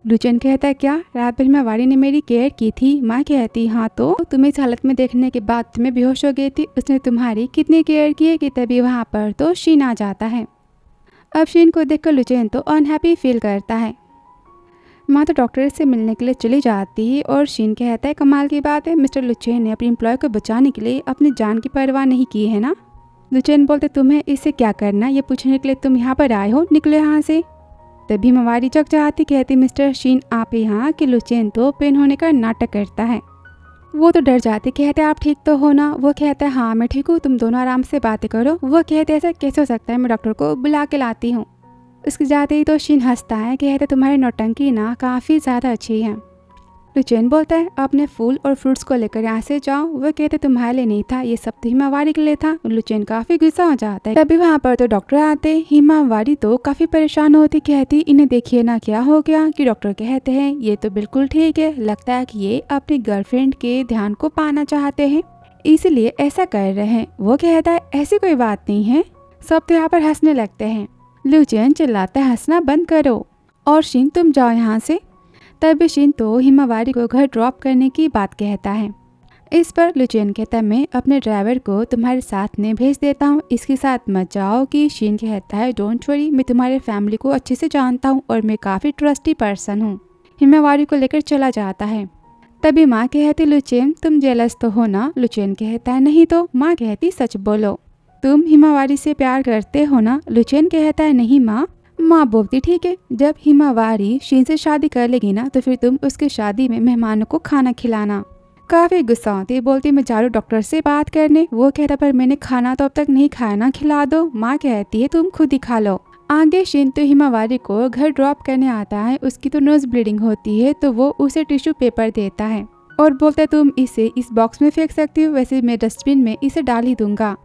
लुचेन कहता है क्या रात भर हिमावारी ने मेरी केयर की थी। माँ कहती हाँ तो तुम्हें इस हालत में देखने के बाद तुम्हें बेहोश हो गई थी, उसने तुम्हारी कितनी केयर की है कि तभी वहाँ पर तो शीन आ जाता है। अब शीन को देखकर लुचेन तो अनहैप्पी फील करता है। माँ तो डॉक्टर से मिलने के लिए चली जाती है और शीन कहता है कमाल की बात है, मिस्टर लुचेन ने अपनी एम्प्लॉय को बचाने के लिए अपनी जान की परवाह नहीं की है ना। लुचेन बोलते तुम्हें इससे क्या करना, ये पूछने के लिए तुम यहाँ पर आए हो, निकलो यहाँ से। तभी हिमावारी जग जाती कहती मिस्टर शीन आप यहाँ कि लुचेन तो पेन होने का नाटक करता है। वो तो डर जाती कहते आप ठीक तो हो ना। वो कहता है हाँ मैं ठीक हूँ, तुम दोनों आराम से बातें करो। वो कहते ऐसा कैसे हो सकता है, मैं डॉक्टर को बुला के लाती हूँ। उसके जाते ही तो शीन हंसता है कहते तुम्हारी नौटंकी ना काफ़ी ज़्यादा अच्छी है। लुचेन बोलता है अपने फूल और फ्रूट्स को लेकर यहाँ से जाओ। वो कहते तुम्हारे लिए नहीं था, ये सब तो हिमावारी के लिए था। लुचेन काफ़ी गुस्सा हो जाता है। तभी वहाँ पर तो डॉक्टर आते। हिमावारी तो काफ़ी परेशान होती कहती इन्हें देखिए ना क्या हो गया। कि डॉक्टर कहते हैं ये तो बिल्कुल ठीक है, लगता है कि ये अपनी गर्लफ्रेंड के ध्यान को पाना चाहते हैं इसलिए ऐसा कर रहे हैं। वो कहता है ऐसी कोई बात नहीं है। सब तो यहाँ पर हंसने लगते हैं। लुचेन चिल्लाता है हंसना बंद करो और शीन तुम जाओ यहाँ से। तभी शीन तो हिमावारी को घर ड्रॉप करने की बात कहता है। इस पर लुचेन कहता है मैं अपने ड्राइवर को तुम्हारे साथ में भेज देता हूँ, इसके साथ मत जाओ। कि शीन कहता है डोंट वरी, मैं तुम्हारे फैमिली को अच्छे से जानता हूँ और मैं काफ़ी ट्रस्टी पर्सन हूँ। हिमावारी को लेकर चला जाता है। तभी माँ कहती लुचेन तुम जेलस तो हो ना। लुचेन कहता है नहीं तो। माँ कहती सच बोलो, तुम हिमावारी से प्यार करते हो ना। लुचेन कहता है नहीं माँ। माँ बोलती ठीक है, जब हिमावारी शीन से शादी कर लेगी ना तो फिर तुम उसकी शादी में मेहमानों को खाना खिलाना। काफ़ी गुस्सा होती, बोलती मैं जा रही हूँ डॉक्टर से बात करने। वो कहता पर मैंने खाना तो अब तक नहीं खाया ना, खिला दो। माँ कहती है तुम खुद ही खा लो। आगे शीन तो हिमावारी को घर ड्रॉप करने आता है। उसकी तो नोज ब्लीडिंग होती है तो वो उसे टिश्यू पेपर देता है और बोलता है तुम इसे इस बॉक्स में फेंक सकती हो, वैसे मैं डस्टबिन में इसे डाल ही दूंगा।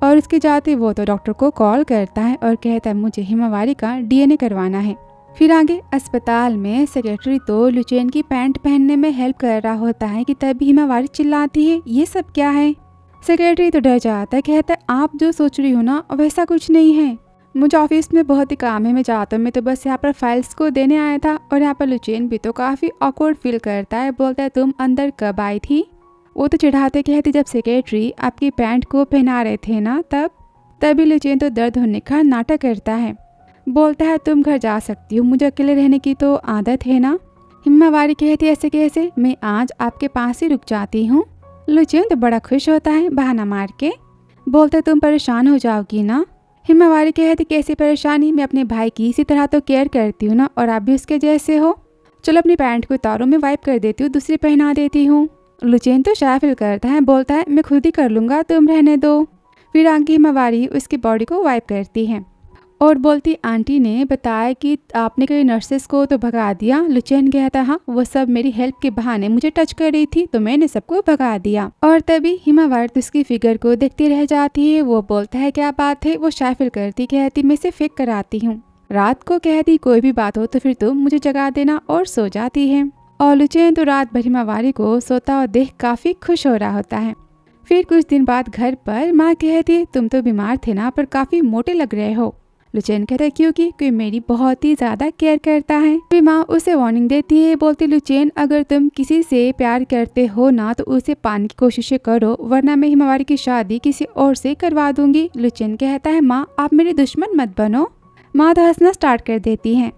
और उसके जाते वो तो डॉक्टर को कॉल करता है और कहता है मुझे हिमावारी का डीएनए करवाना है। फिर आगे अस्पताल में सेक्रेटरी तो लुचेन की पैंट पहनने में हेल्प कर रहा होता है कि तभी हिमावारी चिल्लाती है ये सब क्या है। सेक्रेटरी तो डर जाता है, कहता है आप जो सोच रही हो ना वैसा कुछ नहीं है, मुझे ऑफिस में बहुत ही काम है, मैं जाता हूँ, मैं तो बस यहाँ पर फाइल्स को देने आया था। और यहाँ पर लुचेन भी तो काफ़ी ऑकवर्ड फील करता है, बोलता है तुम अंदर कब आई थी। वो तो चिढ़ाते कहती जब सेक्रेटरी आपकी पैंट को पहना रहे थे ना तब। तभी लुचेन तो दर्द होने का नाटक करता है, बोलता है तुम घर जा सकती हो, मुझे अकेले रहने की तो आदत है ना। हिमावारी कहती ऐसे कैसे, मैं आज आपके पास ही रुक जाती हूँ। लुचेन तो बड़ा खुश होता है बहाना मार के, बोलता तुम परेशान हो जाओगी ना। हिमावारी कहती कैसी परेशानी, मैं अपने भाई की इसी तरह तो केयर करती हूँ ना और आप भी उसके जैसे हो। चलो अपनी पैंट को तारों में वाइप कर देती हूँ, दूसरी पहना देती हूँ। लुचेन तो शाय फील करता है, बोलता है मैं खुद ही कर लूँगा, तुम रहने दो। फिर आगे हिमावारी उसकी बॉडी को वाइप करती है और बोलती आंटी ने बताया कि आपने कई नर्सेस को तो भगा दिया। लुचेन कहता हाँ वो सब मेरी हेल्प के बहाने मुझे टच कर रही थी तो मैंने सबको भगा दिया। और तभी हिमावारी उसकी फिगर को देखती रह जाती है। वो बोलता है क्या बात है। वो शाय फील करती कहती मैं इसे फेंक कर आती हूँ। रात को कहती कोई भी बात हो तो फिर तुम मुझे जगा देना और सो जाती है। और लुचेन तो रात भर हिमावारी को सोता हुआ देख काफ़ी खुश हो रहा होता है। फिर कुछ दिन बाद घर पर माँ कहती तुम तो बीमार थे ना पर काफ़ी मोटे लग रहे हो। लुचेन कहता है क्योंकि कोई मेरी बहुत ही ज़्यादा केयर करता है। फिर माँ उसे वार्निंग देती है, बोलती लुचेन अगर तुम किसी से प्यार करते हो ना तो उसे पाने की कोशिशें करो वरना मैं हिमावारी की शादी किसी और से करवा दूंगी। लुचेन कहता है माँ आप मेरे दुश्मन मत बनो। माँ तो हंसना स्टार्ट कर देती है।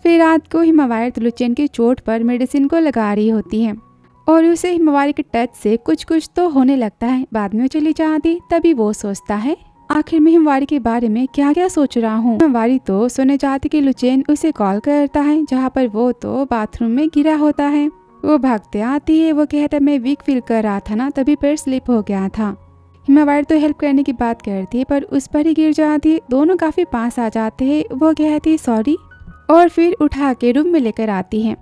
फिर रात को हिमावारी तो लुचेन की चोट पर मेडिसिन को लगा रही होती है और उसे हिमावारी के टच से कुछ कुछ तो होने लगता है। बाद में वो चली जाती, तभी वो सोचता है आखिर में हिमावारी के बारे में क्या क्या सोच रहा हूँ। हिमावारी तो सोने जाती कि लुचेन उसे कॉल करता है, जहाँ पर वो तो बाथरूम में गिरा होता है। वो भागते आती है, वो कहता है मैं वीक फील कर रहा था ना, तभी पैर स्लिप हो गया था। हिमावारी तो हेल्प करने की बात करती है पर उस पर ही गिर जाती है। दोनों काफी पास आ जाते हैं। वो कहती है सॉरी और फिर उठा के रूम में लेकर आती है।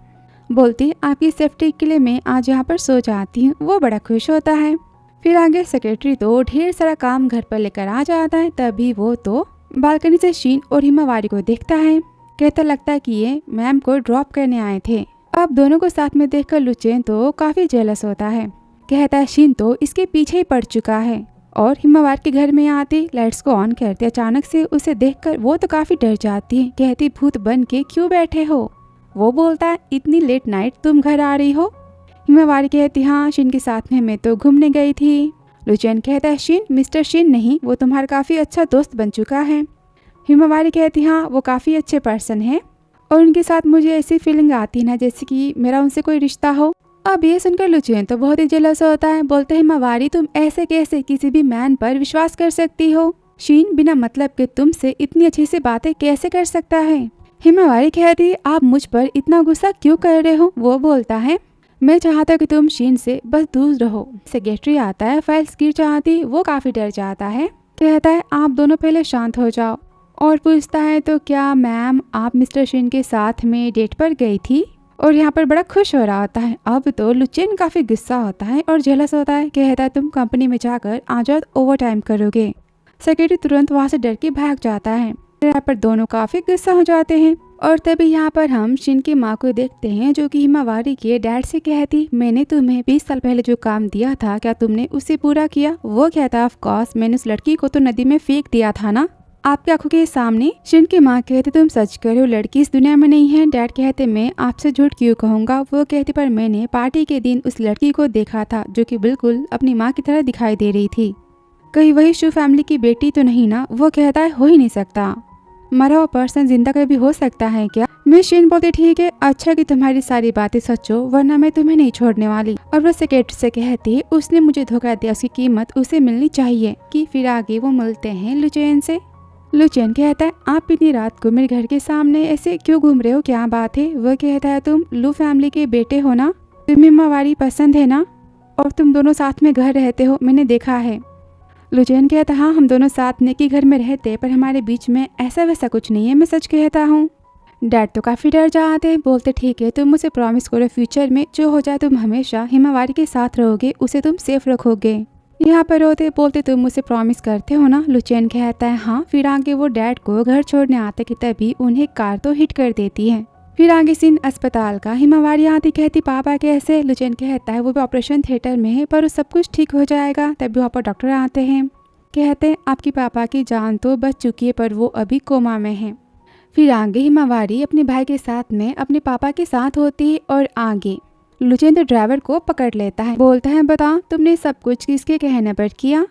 बोलती आपकी सेफ्टी के लिए मैं आज यहाँ पर सो जाती हूँ। वो बड़ा खुश होता है। फिर आगे सेक्रेटरी तो ढेर सारा काम घर पर लेकर आ जाता है। तभी वो तो बालकनी से शीन और हिमावारी को देखता है। कहता लगता है कि ये मैम को ड्रॉप करने आए थे। अब दोनों को साथ में देखकर लुचेन तो काफी जेलस होता है। कहता है शीन तो इसके पीछे ही पड़ चुका है। और हिमावारी के घर में आती लाइट्स को ऑन करते अचानक से उसे देखकर वो तो काफी डर जाती है। कहती भूत बन के क्यों बैठे हो। वो बोलता है इतनी लेट नाइट तुम घर आ रही हो। हिमावारी कहती हाँ शीन के साथ में मैं तो घूमने गई थी। लुचेन कहता है शीन मिस्टर शीन नहीं, वो तुम्हारा काफी अच्छा दोस्त बन चुका है। हिमावारी कहती हाँ वो काफी अच्छे पर्सन है और उनके साथ मुझे ऐसी फीलिंग आती है ना जैसे कि मेरा उनसे कोई रिश्ता हो। अब ये सुनकर लुचेन तो बहुत ही जेलस होता है। बोलते हैं हिमावारी तुम ऐसे कैसे किसी भी मैन पर विश्वास कर सकती हो। शीन बिना मतलब के तुमसे इतनी अच्छी सी बातें कैसे कर सकता है। हिमावारी कहती आप मुझ पर इतना गुस्सा क्यों कर रहे हो। वो बोलता है मैं चाहता कि तुम शीन से बस दूर रहो। सेक्रेटरी आता है, फाइल्स गिर जाती। वो काफी डर जाता है। कहता है आप दोनों पहले शांत हो जाओ और पूछता है तो क्या मैम आप मिस्टर शीन के साथ में डेट पर गई थी। और यहाँ पर बड़ा खुश हो रहा होता है। अब तो लुचेन काफी गुस्सा होता है और जेलस होता है। कहता है तुम कंपनी में जाकर आज रात ओवर टाइम करोगे। सेक्रेटरी तुरंत वहाँ से डर के भाग जाता है। यहाँ पर दोनों काफी गुस्सा हो जाते हैं। और तभी यहाँ पर हम शीन की माँ को देखते हैं जो कि हिमावारी के डैड से कहती मैंने तुम्हें 20 साल पहले जो काम दिया था क्या तुमने उसे पूरा किया। वो कहता ऑफ कोर्स मैंने उस लड़की को तो नदी में फेंक दिया था ना आपकी आंखों के सामने। शीन की माँ कहती तुम सच कह रहे हो, लड़की इस दुनिया में नहीं है। डैड कहते मैं आपसे झूठ क्यों कहूँगा। वो कहती पर मैंने पार्टी के दिन उस लड़की को देखा था जो कि बिल्कुल अपनी माँ की तरह दिखाई दे रही थी। कहीं वही शू फैमिली की बेटी तो नहीं ना। वो कहता है हो ही नहीं सकता, मरा हुआ पर्सन जिंदा कभी हो सकता है क्या। मिस शीन बोलती ठीक है, अच्छा कि तुम्हारी सारी बातें सच हो वरना मैं तुम्हें नहीं छोड़ने वाली। और वो सेक्रेटरी से कहती है उसने मुझे धोखा दिया, उसकी कीमत उसे मिलनी चाहिए। कि फिर आगे वो मिलते हैं लुचेन से। लुचेन कहता है आप इतनी रात को मेरे घर के सामने ऐसे क्यों घूम रहे हो, क्या बात है। वो कहता है तुम लू फैमिली के बेटे हो ना, तुम्हें हिमावारी पसंद है ना और तुम दोनों साथ में घर रहते हो, मैंने देखा है। लुचेन कहता हाँ हम दोनों साथ नेकी घर में रहते पर हमारे बीच में ऐसा वैसा कुछ नहीं है, मैं सच कहता हूँ। डैड तो काफी डर जाते, बोलते ठीक है तुम मुझे प्रॉमिस करो फ्यूचर में जो हो जाए तुम हमेशा हिमावारी के साथ रहोगे, उसे तुम सेफ रखोगे। यहाँ पर रोते बोलते तुम मुझे प्रॉमिस करते हो ना। लुचेन कहता है हाँ। फिर आगे वो डैड को घर छोड़ने आते कि तभी उन्हें कार तो हिट कर देती है। फिर आगे सीन अस्पताल का। हिमावारी आती कहती पापा कैसे। लुचेन कहता है वो भी ऑपरेशन थिएटर में है पर सब कुछ ठीक हो जाएगा। तभी वहाँ पर डॉक्टर आते हैं, कहते हैं आपकी पापा की जान तो बच चुकी है पर वो अभी कोमा में है। फिर आगे हिमावारी अपने भाई के साथ में अपने पापा के साथ होती है और आगे लुचेन तो ड्राइवर को पकड़ लेता है, बोलता है बता तुमने सब कुछ किसके कहने पर किया।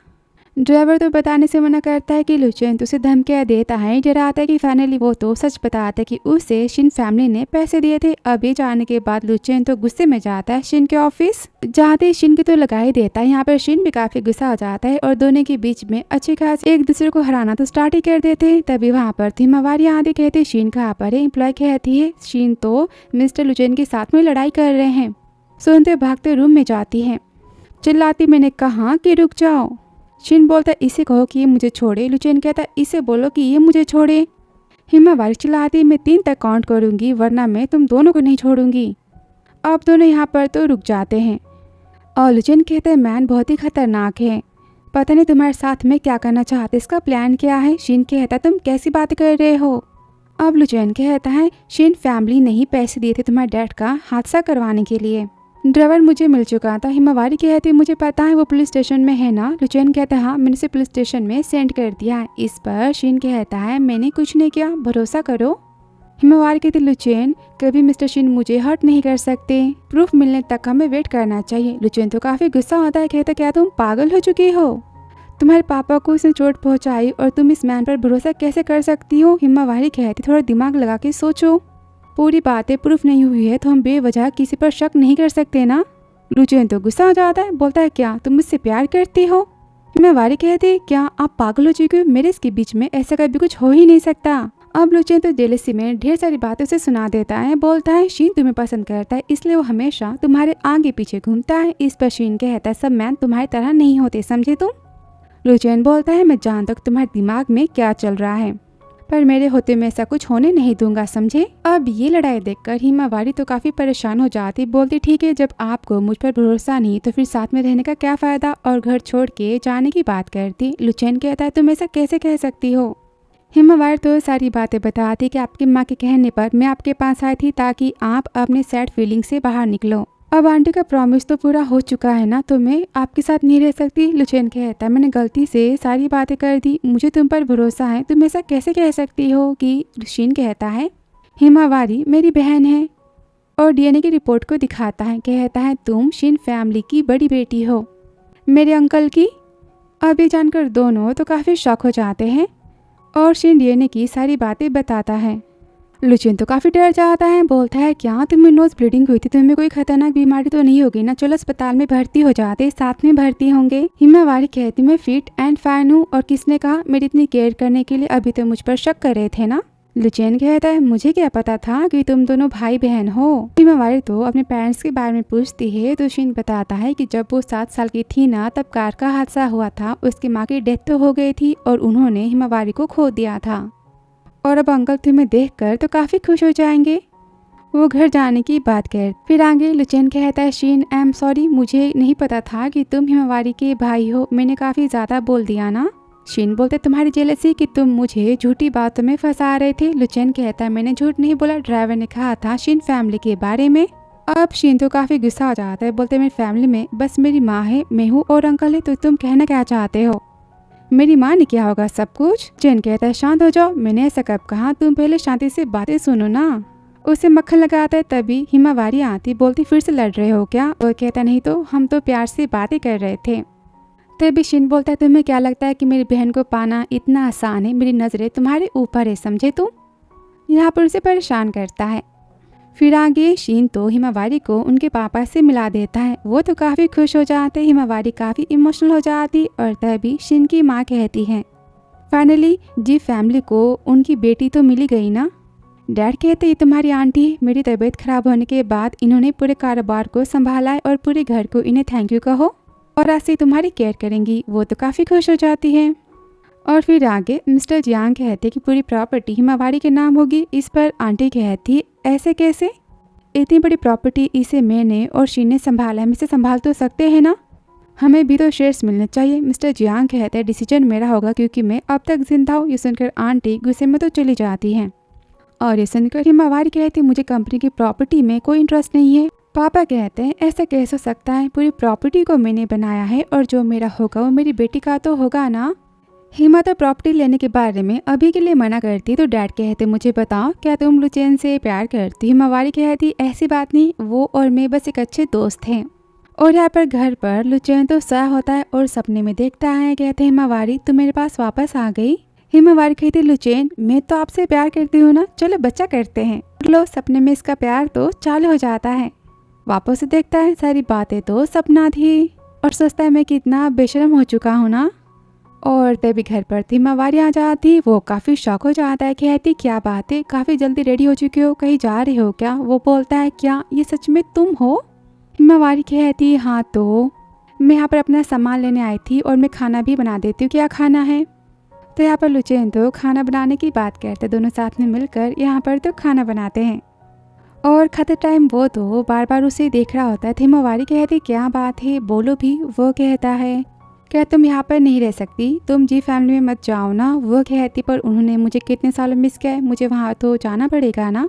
ड्राइवर तो बताने से मना करता है कि लुचेन तो उसे धमकियां देता है, डराता है कि फाइनली वो तो सच बताता है कि उसे शिन फैमिली ने पैसे दिए थे। अब ये जानने के बाद लुचेन तो गुस्से में जाता है शिन के ऑफिस। जाते शिन के तो लगा ही देता है। यहाँ पर शिन भी काफी गुस्सा हो जाता है और दोनों के बीच में अच्छी खास एक दूसरे को हराना तो स्टार्ट ही कर देते हैं। तभी वहाँ पर हिमावारी आदि कहते शिन कहाँ पर है। एम्प्लॉय कहती है शिन तो मिस्टर लुचेन के साथ में लड़ाई कर रहे हैं। सुनते भागते रूम में जाती है, चिल्लाती मैंने कहा कि रुक जाओ। शिन बोलता इसे कहो कि ये मुझे छोड़े। लुचेन कहता इसे बोलो कि ये मुझे छोड़े। हिमावारी चिल्लाती मैं 3 तक काउंट करूंगी वरना मैं तुम दोनों को नहीं छोड़ूंगी। अब दोनों यहाँ पर तो रुक जाते हैं और लुचेन कहता है मैन बहुत ही खतरनाक है, पता नहीं तुम्हारे साथ में क्या करना चाहते, इसका प्लान क्या है। शिन कहता तुम कैसी बात कर रहे हो। अब लुचेन कहता है शिन फैमिली ने ही पैसे दिए थे तुम्हारे डैड का हादसा करवाने के लिए। ड्राइवर मुझे मिल चुका था। हिमावारी कहती मुझे पता है वो पुलिस स्टेशन में है ना। लुचेन कहता है हाँ मैंने उसे पुलिस स्टेशन में सेंड कर दिया है। इस पर शिन कहता है मैंने कुछ नहीं किया, भरोसा करो। हिमावारी कहती लुचेन कभी मिस्टर शिन मुझे हर्ट नहीं कर सकते, प्रूफ मिलने तक हमें वेट करना चाहिए। लुचेन तो काफी गुस्सा होता है, कहता क्या तुम पागल हो चुकी हो, तुम्हारे पापा को उसने चोट पहुंचाई और तुम इस मैन पर भरोसा कैसे कर सकती हो। हिमावारी कहती थोड़ा दिमाग लगा के सोचो। पूरी बातें प्रूफ नहीं हुई है तो हम बेवजह किसी पर शक नहीं कर सकते ना। लुचेन तो गुस्सा हो जाता है, बोलता है क्या तुम मुझसे प्यार करती हो? हिमावारी कहती क्या आप पागल हो चुके हो, मेरे इसके बीच में ऐसा कभी कुछ हो ही नहीं सकता। अब लुचेन तो जेलसी में ढेर सारी बातें उसे सुना देता है, बोलता है शीन तुम्हें पसंद करता है इसलिए वो हमेशा तुम्हारे आगे पीछे घूमता है। इस पर शीन कहता है सब मैन तुम्हारी तरह नहीं होते, समझे तुम? लुचेन बोलता है मैं जानता हूँ तुम्हारे दिमाग में क्या चल रहा है, पर मेरे होते में ऐसा कुछ होने नहीं दूंगा, समझे? अब ये लड़ाई देखकर हिमावारी तो काफी परेशान हो जाती, बोलती ठीक है जब आपको मुझ पर भरोसा नहीं तो फिर साथ में रहने का क्या फायदा, और घर छोड़ के जाने की बात करती। लुचेन कहता है तुम ऐसा कैसे कह सकती हो? हिमावारी तो सारी बातें बताती कि आपकी माँ के कहने पर मैं आपके पास आई थी ताकि आप अपने सैड फीलिंग से बाहर निकलो। अब आंटी का प्रॉमिस तो पूरा हो चुका है ना, तो मैं आपके साथ नहीं रह सकती। लुचेन कहता है मैंने गलती से सारी बातें कर दी, मुझे तुम पर भरोसा है, तुम ऐसा कैसे कह सकती हो कि? शीन कहता है हिमावारी मेरी बहन है, और डीएनए की रिपोर्ट को दिखाता है, कहता है तुम शीन फैमिली की बड़ी बेटी हो, मेरे अंकल की। अब ये जानकर दोनों तो काफ़ी शॉक हो जाते हैं और शीन डीएनए की सारी बातें बताता है। लुचेन तो काफ़ी डर जाता है, बोलता है क्या तुम्हें नोज ब्लीडिंग हुई थी, तुम्हें कोई खतरनाक बीमारी तो नहीं होगी ना, चलो अस्पताल में भर्ती हो जाते, साथ में भर्ती होंगे। हिमावारी कहती मैं फिट एंड फाइन हूँ, और किसने कहा मेरी इतनी केयर करने के लिए? अभी तो मुझ पर शक कर रहे थे ना। लुचेन कहता है मुझे क्या पता था कि तुम दोनों भाई बहन हो। हिमावारी तो अपने पेरेंट्स के बारे में पूछती है तो शीन बताता है कि जब वो 7 साल की थी ना तब कार का हादसा हुआ था, उसकी माँ की डेथ तो हो गई थी और उन्होंने हिमावारी को खो दिया था, और अब अंकल तुम्हें देखकर तो काफ़ी खुश हो जाएंगे। वो घर जाने की बात कर फिर आगे लुचेन कहता है शीन आई एम सॉरी, मुझे नहीं पता था कि तुम हिमावारी के भाई हो, मैंने काफ़ी ज़्यादा बोल दिया ना। शीन बोलते तुम्हारी जेलसी कि तुम मुझे झूठी बातों में फंसा रहे थे। लुचेन कहता है मैंने झूठ नहीं बोला, ड्राइवर ने कहा था शीन फैमिली के बारे में। अब शीन तो काफ़ी गुस्सा हो जाता है, बोलते मेरी फैमिली में बस मेरी माँ है, मैं हूँ और अंकल है, तो तुम कहना क्या चाहते हो? मेरी माँ ने क्या होगा सब कुछ? जेन कहता है शांत हो जाओ, मैंने ऐसा कब कहा, तुम पहले शांति से बातें सुनो ना। उसे मक्खन लगाता है, तभी हिमावारी आती, बोलती फिर से लड़ रहे हो क्या? वो कहता नहीं तो, हम तो प्यार से बातें कर रहे थे। तभी शिन बोलता है तुम्हें क्या लगता है कि मेरी बहन को पाना इतना आसान है? मेरी नज़रें तुम्हारे ऊपर है, समझे तुम? यहाँ पर उसे परेशान करता है। फिर आगे शीन तो हिमावारी को उनके पापा से मिला देता है, वो तो काफ़ी खुश हो जाते, हिमावारी काफ़ी इमोशनल हो जाती, और तभी शीन की माँ कहती है फाइनली जी फैमिली को उनकी बेटी तो मिली गई ना। डैड कहते ये तुम्हारी आंटी है, मेरी तबीयत खराब होने के बाद इन्होंने पूरे कारोबार को संभाला है और पूरे घर को इन्हें थैंक यू कहो, और आज से तुम्हारी केयर करेंगी। वो तो काफ़ी खुश हो जाती है। और फिर आगे मिस्टर जियांग कहते कि पूरी प्रॉपर्टी हिमावारी के नाम होगी। इस पर आंटी कहती ऐसे कैसे, इतनी बड़ी प्रॉपर्टी इसे मैंने और शीन ने संभाला है, हम इसे संभाल तो सकते हैं ना, हमें भी तो शेयर्स मिलने चाहिए। मिस्टर जियांग कहते हैं डिसीजन मेरा होगा क्योंकि मैं अब तक जिंदा हूँ। ये सुनकर आंटी गुस्से में तो चली जाती हैं, और ये सुनकर हिमावारी कहती मुझे कंपनी की प्रॉपर्टी में कोई इंटरेस्ट नहीं है। पापा कहते हैं ऐसा कैसे हो सकता है, पूरी प्रॉपर्टी को मैंने बनाया है और जो मेरा होगा वो मेरी बेटी का तो होगा ना। हिमा तो प्रॉपर्टी लेने के बारे में अभी के लिए मना करती, तो डैड कहते मुझे बताओ क्या तुम लुचेन से प्यार करती? हिमावारी कहती ऐसी बात नहीं, वो और मैं बस एक अच्छे दोस्त हैं। और यहाँ पर घर पर लुचेन तो सया होता है और सपने में देखता है। कहते हिमावारी तुम मेरे पास वापस आ गई। हिमावारी कहती लुचेन मैं तो आपसे प्यार करती हूँ ना, चलो बच्चा करते हैं। लो सपने में इसका प्यार तो चालू हो जाता है। वापस से देखता है सारी बातें तो सपना थी, और सोचता है मैं कितना बेशरम हो चुका हूँ ना। और तभी घर पर हिमावारी आ जाती, वो काफ़ी शॉक हो जाता है। कहती क्या बात है, काफ़ी जल्दी रेडी हो चुके हो, कहीं जा रहे हो क्या? वो बोलता है क्या ये सच में तुम हो? हिमावारी कहती हाँ, तो मैं यहाँ पर अपना सामान लेने आई थी और मैं खाना भी बना देती हूँ, क्या खाना है? तो यहाँ पर लुचेन तो खाना बनाने की बात करते, दोनों साथ में मिलकर यहाँ पर तो खाना बनाते हैं। और खाते टाइम वो तो बार बार उसे देख रहा होता है। हिमावारी कहती क्या बात है, बोलो भी। वो कहता है क्या तुम यहाँ पर नहीं रह सकती, तुम जी फैमिली में मत जाओ ना। वो कहती पर उन्होंने मुझे कितने सालों मिस किया है, मुझे वहाँ तो जाना पड़ेगा ना।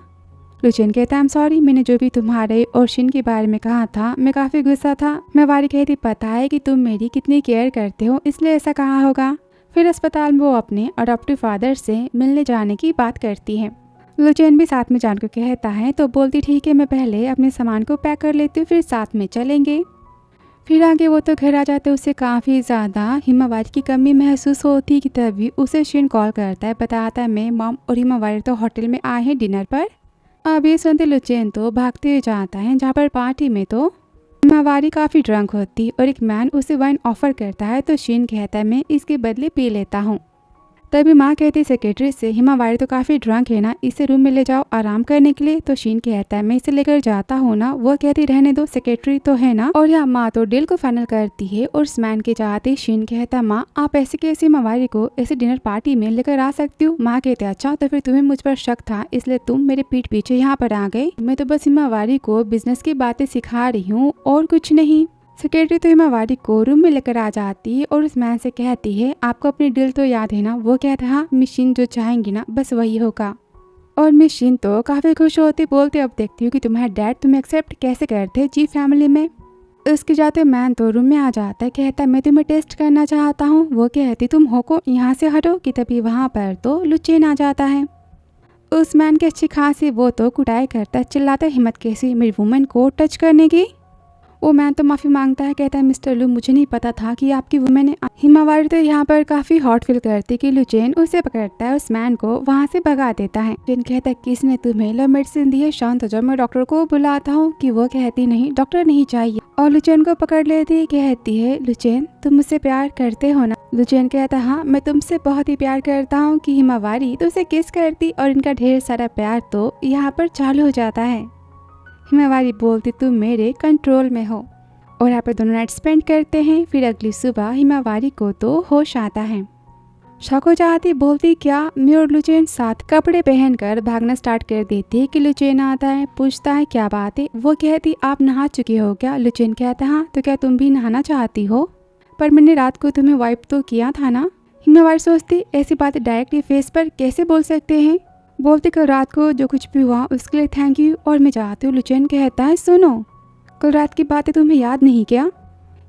लुचेन कहता है आई एम सॉरी, मैंने जो भी तुम्हारे और शिन के बारे में कहा था मैं काफ़ी गुस्सा था। हिमावारी कहती पता है कि तुम मेरी कितनी केयर करते हो, इसलिए ऐसा कहा होगा। फिर अस्पताल में वो अपने अडॉप्टिव फादर से मिलने जाने की बात करती है। लुचेन भी साथ में जान को कहता है, तो बोलती ठीक है मैं पहले अपने सामान को पैक कर लेती हूँ, फिर साथ में चलेंगे। फिर आगे वो तो घर आ जाते, उसे काफ़ी ज़्यादा हिमावारी की कमी महसूस होती कि तभी उसे शिन कॉल करता है, बताता है मैं मॉम और हिमावारी तो होटल में आए हैं डिनर पर। अब ये सुनते लुचेन तो भागते हुए जाता है जहाँ पर पार्टी में तो हिमावारी काफ़ी ड्रंक होती और एक मैन उसे वाइन ऑफर करता है तो शीन कहता है मैं इसके बदले पी लेता हूँ। तभी माँ कहती सेक्रेटरी से हिमावारी तो काफ़ी ड्रंक है ना, इसे रूम में ले जाओ आराम करने के लिए। तो शीन कहता है मैं इसे लेकर जाता हूँ ना। वो कहती रहने दो, सेक्रेटरी तो है ना। और यहाँ माँ तो डील को फाइनल करती है और उस मैन के चाहते शीन कहता है माँ आप ऐसे कैसे हिमावारी को ऐसे डिनर पार्टी में लेकर आ सकती हो। माँ कहते अच्छा तो फिर तुम्हें मुझ पर शक था इसलिए तुम मेरे पीठ पीछे यहाँ पर आ गए। मैं तो बस हिमावारी को बिजनेस की बातें सिखा रही हूँ और कुछ नहीं। सेक्रेटरी तो हिमावारी को रूम में लेकर आ जाती है और उस मैन से कहती है आपको अपनी डील तो याद है ना। वो कहता है हाँ मिशीन जो चाहेंगी ना बस वही होगा। और मिशीन तो काफ़ी खुश होती, बोलते अब देखती हूँ कि तुम्हारे डैड तुम्हें एक्सेप्ट कैसे करते जी फैमिली में। उसके जाते मैन तो रूम में आ जाता है, कहता है मैं तुम्हें टेस्ट करना चाहता हूँ। वो कहती तुम हो को यहाँ से हटो कि तभी वहाँ पर तो लुचेन आ जाता है। उस मैन की अच्छी खासी वो तो कुटाई करता है, चिल्लाता है हिम्मत कैसी मेरी वुमेन को टच करने की। वो मैन तो माफ़ी मांगता है, कहता है मिस्टर लू मुझे नहीं पता था कि आपकी वुमेन है। हिमावारी तो यहाँ पर काफ़ी हॉट फील करती कि लुचेन उसे पकड़ता है, उस मैन को वहाँ से भगा देता है। लुचेन कहता है किसने तुम्हें लव मेडिसिन दी है, शांत हो जाओ मैं डॉक्टर को बुलाता हूँ। कि वो कहती नहीं डॉक्टर नहीं चाहिए और लुचेन को पकड़ लेती, कहती है लुचेन तुम मुझसे प्यार करते हो ना। लुचेन कहता है हाँ मैं तुमसे बहुत ही प्यार करता हूँ। कि हिमावारी तो उसे किस करती और इनका ढेर सारा प्यार तो यहाँ पर चालू हो जाता है। हिमावारी बोलती तुम मेरे कंट्रोल में हो और यहाँ पर दोनों नाइट स्पेंड करते हैं। फिर अगली सुबह हिमावारी को तो होश आता है, शक हो जाती, बोलती क्या। मैं और लुचेन साथ कपड़े पहनकर भागना स्टार्ट कर देती है। कि लुचेन आता है, पूछता है क्या बात है। वो कहती आप नहा चुके हो क्या। लुचेन कहता हाँ तो क्या तुम भी नहाना चाहती हो, पर मैंने रात को तुम्हें वाइप तो किया था ना। हिमावारी सोचती ऐसी बातें डायरेक्टली फेस पर कैसे बोल सकते हैं। बोलते कल रात को जो कुछ भी हुआ उसके लिए थैंक यू और मैं चाहती हूँ। लुचेन कहता है सुनो कल रात की बातें तुम्हें याद नहीं क्या।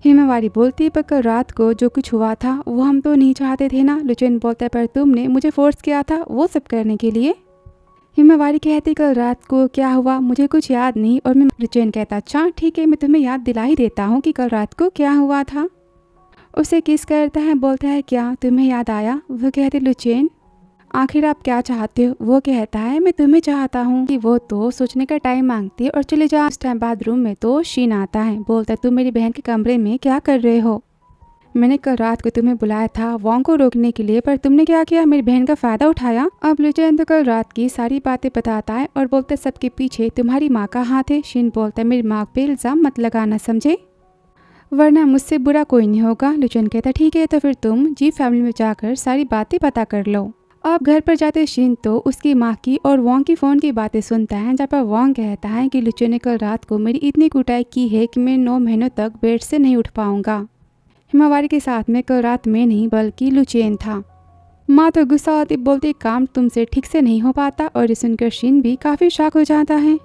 हिमावारी बोलती पर कल रात को जो कुछ हुआ था वो हम तो नहीं चाहते थे ना। लुचेन बोलता है पर तुमने मुझे फोर्स किया था वो सब करने के लिए। हिमावारी कहती कल रात को क्या हुआ मुझे कुछ याद नहीं। और मैं लुचेन कहता अच्छा ठीक है मैं तुम्हें याद दिला ही देता हूँ कि कल रात को क्या हुआ था। उसे किस करता है, बोलता है क्या तुम्हें याद आया। वो कहती लुचेन आखिर आप क्या चाहते हो। वो कहता है मैं तुम्हें चाहता हूँ। कि वो तो सोचने का टाइम मांगती है और चले जा। उस टाइम बाद रूम में तो शीन आता है, बोलता है तुम मेरी बहन के कमरे में क्या कर रहे हो। मैंने कल रात को तुम्हें बुलाया था वॉन्ग को रोकने के लिए पर तुमने क्या किया, मेरी बहन का फायदा उठाया। अब लुचेन तो कल रात की सारी बातें बताता है और बोलता है सबके पीछे तुम्हारी माँ का हाथ है। शीन बोलता है मेरी माँ पे इल्जाम मत लगाना समझे, वरना मुझसे बुरा कोई नहीं होगा। लुचेन कहता ठीक है तो फिर तुम जी फैमिली में जाकर सारी बातें पता कर लो। अब घर पर जाते शीन तो उसकी माँ की और वॉन्ग की फ़ोन की बातें सुनता है, जहाँ पर वॉन्ग कहता है कि लुचेन ने कल रात को मेरी इतनी कुटाई की है कि मैं 9 महीनों तक बेड से नहीं उठ पाऊंगा। हिमावारी के साथ में कल रात में नहीं बल्कि लुचेन था। माँ तो गुस्सा होती, बोलती काम तुमसे ठीक से नहीं हो पाता। और ये सुनकर शीन भी काफ़ी शॉक हो जाता है।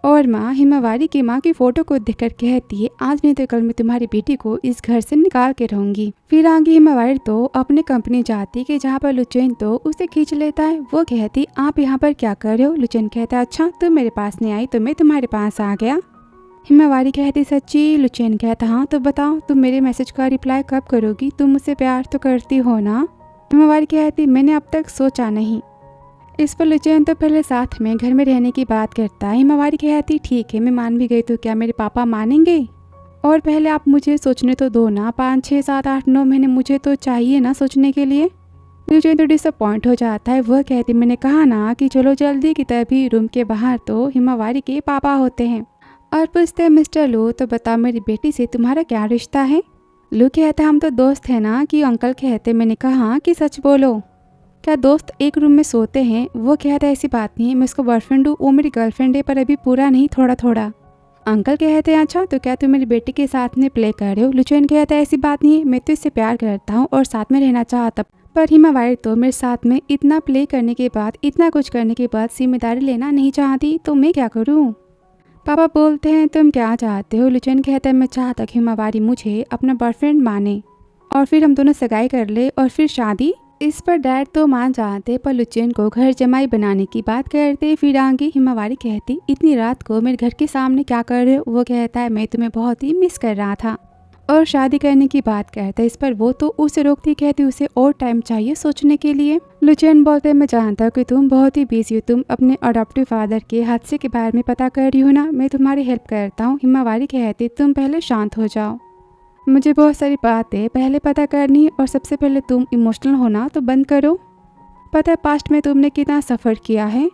और माँ हिमावारी की माँ की फोटो को देखकर कहती है आज नहीं तो कल मैं तुम्हारी बेटी को इस घर से निकाल के रहूंगी। फिर आगे हिमावारी तो अपने कंपनी जाती कि जहाँ पर लुचेन तो उसे खींच लेता है। वो कहती आप यहाँ पर क्या कर रहे हो। लुचेन कहता है अच्छा तुम मेरे पास नहीं आई तो मैं तुम्हारे पास आ गया। हिमावारी कहती सच्ची। लुचेन कहता हाँ तो बताओ तुम मेरे मैसेज का रिप्लाई कब करोगी, तुम मुझसे प्यार तो करती हो ना। हिमावारी कहती मैंने अब तक सोचा नहीं। इस पर लुचेन तो पहले साथ में घर में रहने की बात करता है। हिमावारी कहती ठीक है मैं मान भी गई तो क्या मेरे पापा मानेंगे, और पहले आप मुझे सोचने तो दो ना, 5, 6, 7, 8, 9 महीने मुझे तो चाहिए ना सोचने के लिए। लुचेन तो डिसअपॉइंट हो जाता है। वह कहती मैंने कहा ना कि चलो जल्दी की। तभी रूम के बाहर तो हिमावारी के पापा होते हैं और पूछते हैं मिस्टर लू तो बताओ मेरी बेटी से तुम्हारा क्या रिश्ता है। लू कहता हम तो दोस्त है ना। कि अंकल कहते मैंने कहा कि सच बोलो क्या दोस्त एक रूम में सोते हैं। वो कहता है ऐसी बात नहीं, मैं उसको बॉयफ्रेंड हूँ, वो मेरी गर्लफ्रेंड है पर अभी पूरा नहीं थोड़ा थोड़ा। अंकल कहते हैं अच्छा तो क्या तुम मेरी बेटी के साथ में प्ले कर रहे हो। लुचेन कहता है ऐसी बात नहीं है, मैं तो इससे प्यार करता हूँ और साथ में रहना चाहता, पर हिमावारी तो मेरे साथ में इतना प्ले करने के बाद इतना कुछ करने के बाद जिम्मेदारी लेना नहीं चाहती तो मैं क्या करूँ। पापा बोलते हैं तुम क्या चाहते हो। लुचेन कहता है मैं चाहता कि हिमावारी मुझे अपना बॉयफ्रेंड माने और फिर हम दोनों सगाई कर ले और फिर शादी। इस पर डैड तो मान जाते पर लुचेन को घर जमाई बनाने की बात करते। फिर आगे हिमावारी कहती इतनी रात को मेरे घर के सामने क्या कर रहे हो। वो कहता है मैं तुम्हें बहुत ही मिस कर रहा था। और शादी करने की बात करता है। इस पर वो तो उसे रोकती, कहती उसे और टाइम चाहिए सोचने के लिए। लुचेन बोलते हैं मैं जानता हूँ कि तुम बहुत ही बिजी हो, तुम अपने अडॉप्टिव फादर के हादसे के बारे में पता कर रही हो ना, मैं तुम्हारी हेल्प करता हूँ। हिमावारी कहती तुम पहले शांत हो जाओ, मुझे बहुत सारी बातें पहले पता करनी है और सबसे पहले तुम इमोशनल होना तो बंद करो। पता है पास्ट में तुमने कितना सफ़र किया है,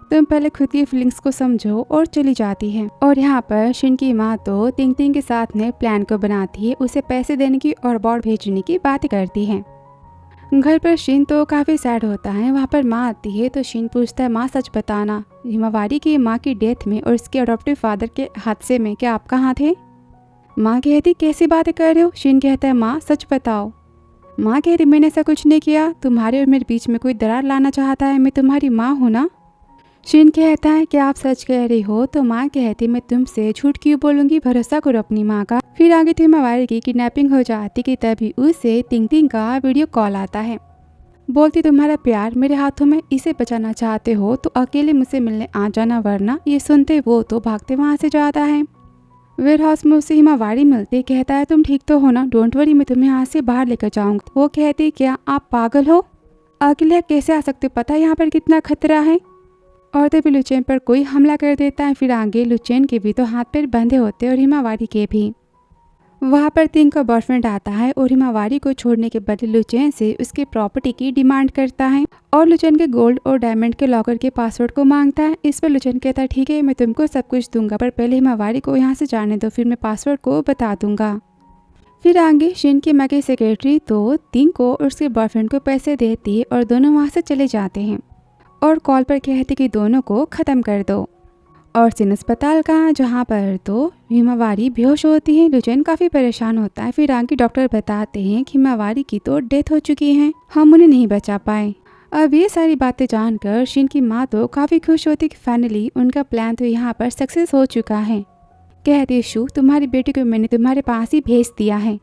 तुम पहले खुद की फीलिंग्स को समझो। और चली जाती है। और यहाँ पर शिन की माँ तो तिंग तिंग के साथ में प्लान को बनाती है, उसे पैसे देने की और अबाउट भेजने की बात करती है। घर पर शिन तो काफ़ी सैड होता है। वहाँ पर माँ आती है तो शिन पूछता है माँ सच बताना, हिमावारी की माँ की डेथ में और उसके अडॉप्टिव फादर के हादसे में क्या आप कहाँ थे? माँ कहती कैसी बातें कर रहे हो? शिन कहता है माँ सच बताओ। माँ कहती मैंने ऐसा कुछ नहीं किया, तुम्हारे और मेरे बीच में कोई दरार लाना चाहता है, मैं तुम्हारी माँ हूँ ना। शिन कहता है कि आप सच कह रही हो? तो माँ कहती मैं तुमसे झूठ क्यों बोलूंगी, भरोसा करो अपनी माँ का। फिर आगे हिमावारी की किडनैपिंग हो जाती कि तभी उसे तिंग तिंग का वीडियो कॉल आता है। बोलती तुम्हारा प्यार मेरे हाथों में, इसे बचाना चाहते हो तो अकेले मुझसे मिलने आ जाना, वरना। ये सुनते वो तो भागते वहाँ से जाता है। वेयर हाउस में उसे हिमावारी मिलती, कहता है तुम ठीक तो हो ना, डोंट वरी मैं तुम्हें यहाँ से बाहर लेकर जाऊंगा। वो कहती क्या आप पागल हो, अकेले कैसे आ सकते हो, पता है यहाँ पर कितना खतरा है। और तभी लुचेन पर कोई हमला कर देता है। फिर आगे लुचेन के भी तो हाथ पैर बंधे होते और हिमावारी के भी। वहाँ पर तिंग का बॉयफ्रेंड आता है और हिमावारी को छोड़ने के बदले लुचेन से उसकी प्रॉपर्टी की डिमांड करता है और लुचेन के गोल्ड और डायमंड के लॉकर के पासवर्ड को मांगता है। इस पर लुचेन कहता है ठीक है मैं तुमको सब कुछ दूंगा, पर पहले हिमावारी को यहाँ से जाने दो, फिर मैं पासवर्ड को बता दूंगा। फिर आगे शिन की माँ की सेक्रेटरी तो तिंग को और उसके बॉयफ्रेंड को पैसे देती है और दोनों वहाँ से चले जाते हैं और कॉल पर कहते कि दोनों को ख़त्म कर दो। और सिन अस्पताल का जहाँ पर तो हिमावारी बेहोश होती है। लुचेन काफ़ी परेशान होता है। फिर आगे डॉक्टर बताते हैं कि हिमावारी की तो डेथ हो चुकी है, हम उन्हें नहीं बचा पाए। अब ये सारी बातें जानकर शिन की माँ तो काफ़ी खुश होती कि फाइनली उनका प्लान तो यहाँ पर सक्सेस हो चुका है। कहती शू तुम्हारी बेटी को मैंने तुम्हारे पास ही भेज दिया है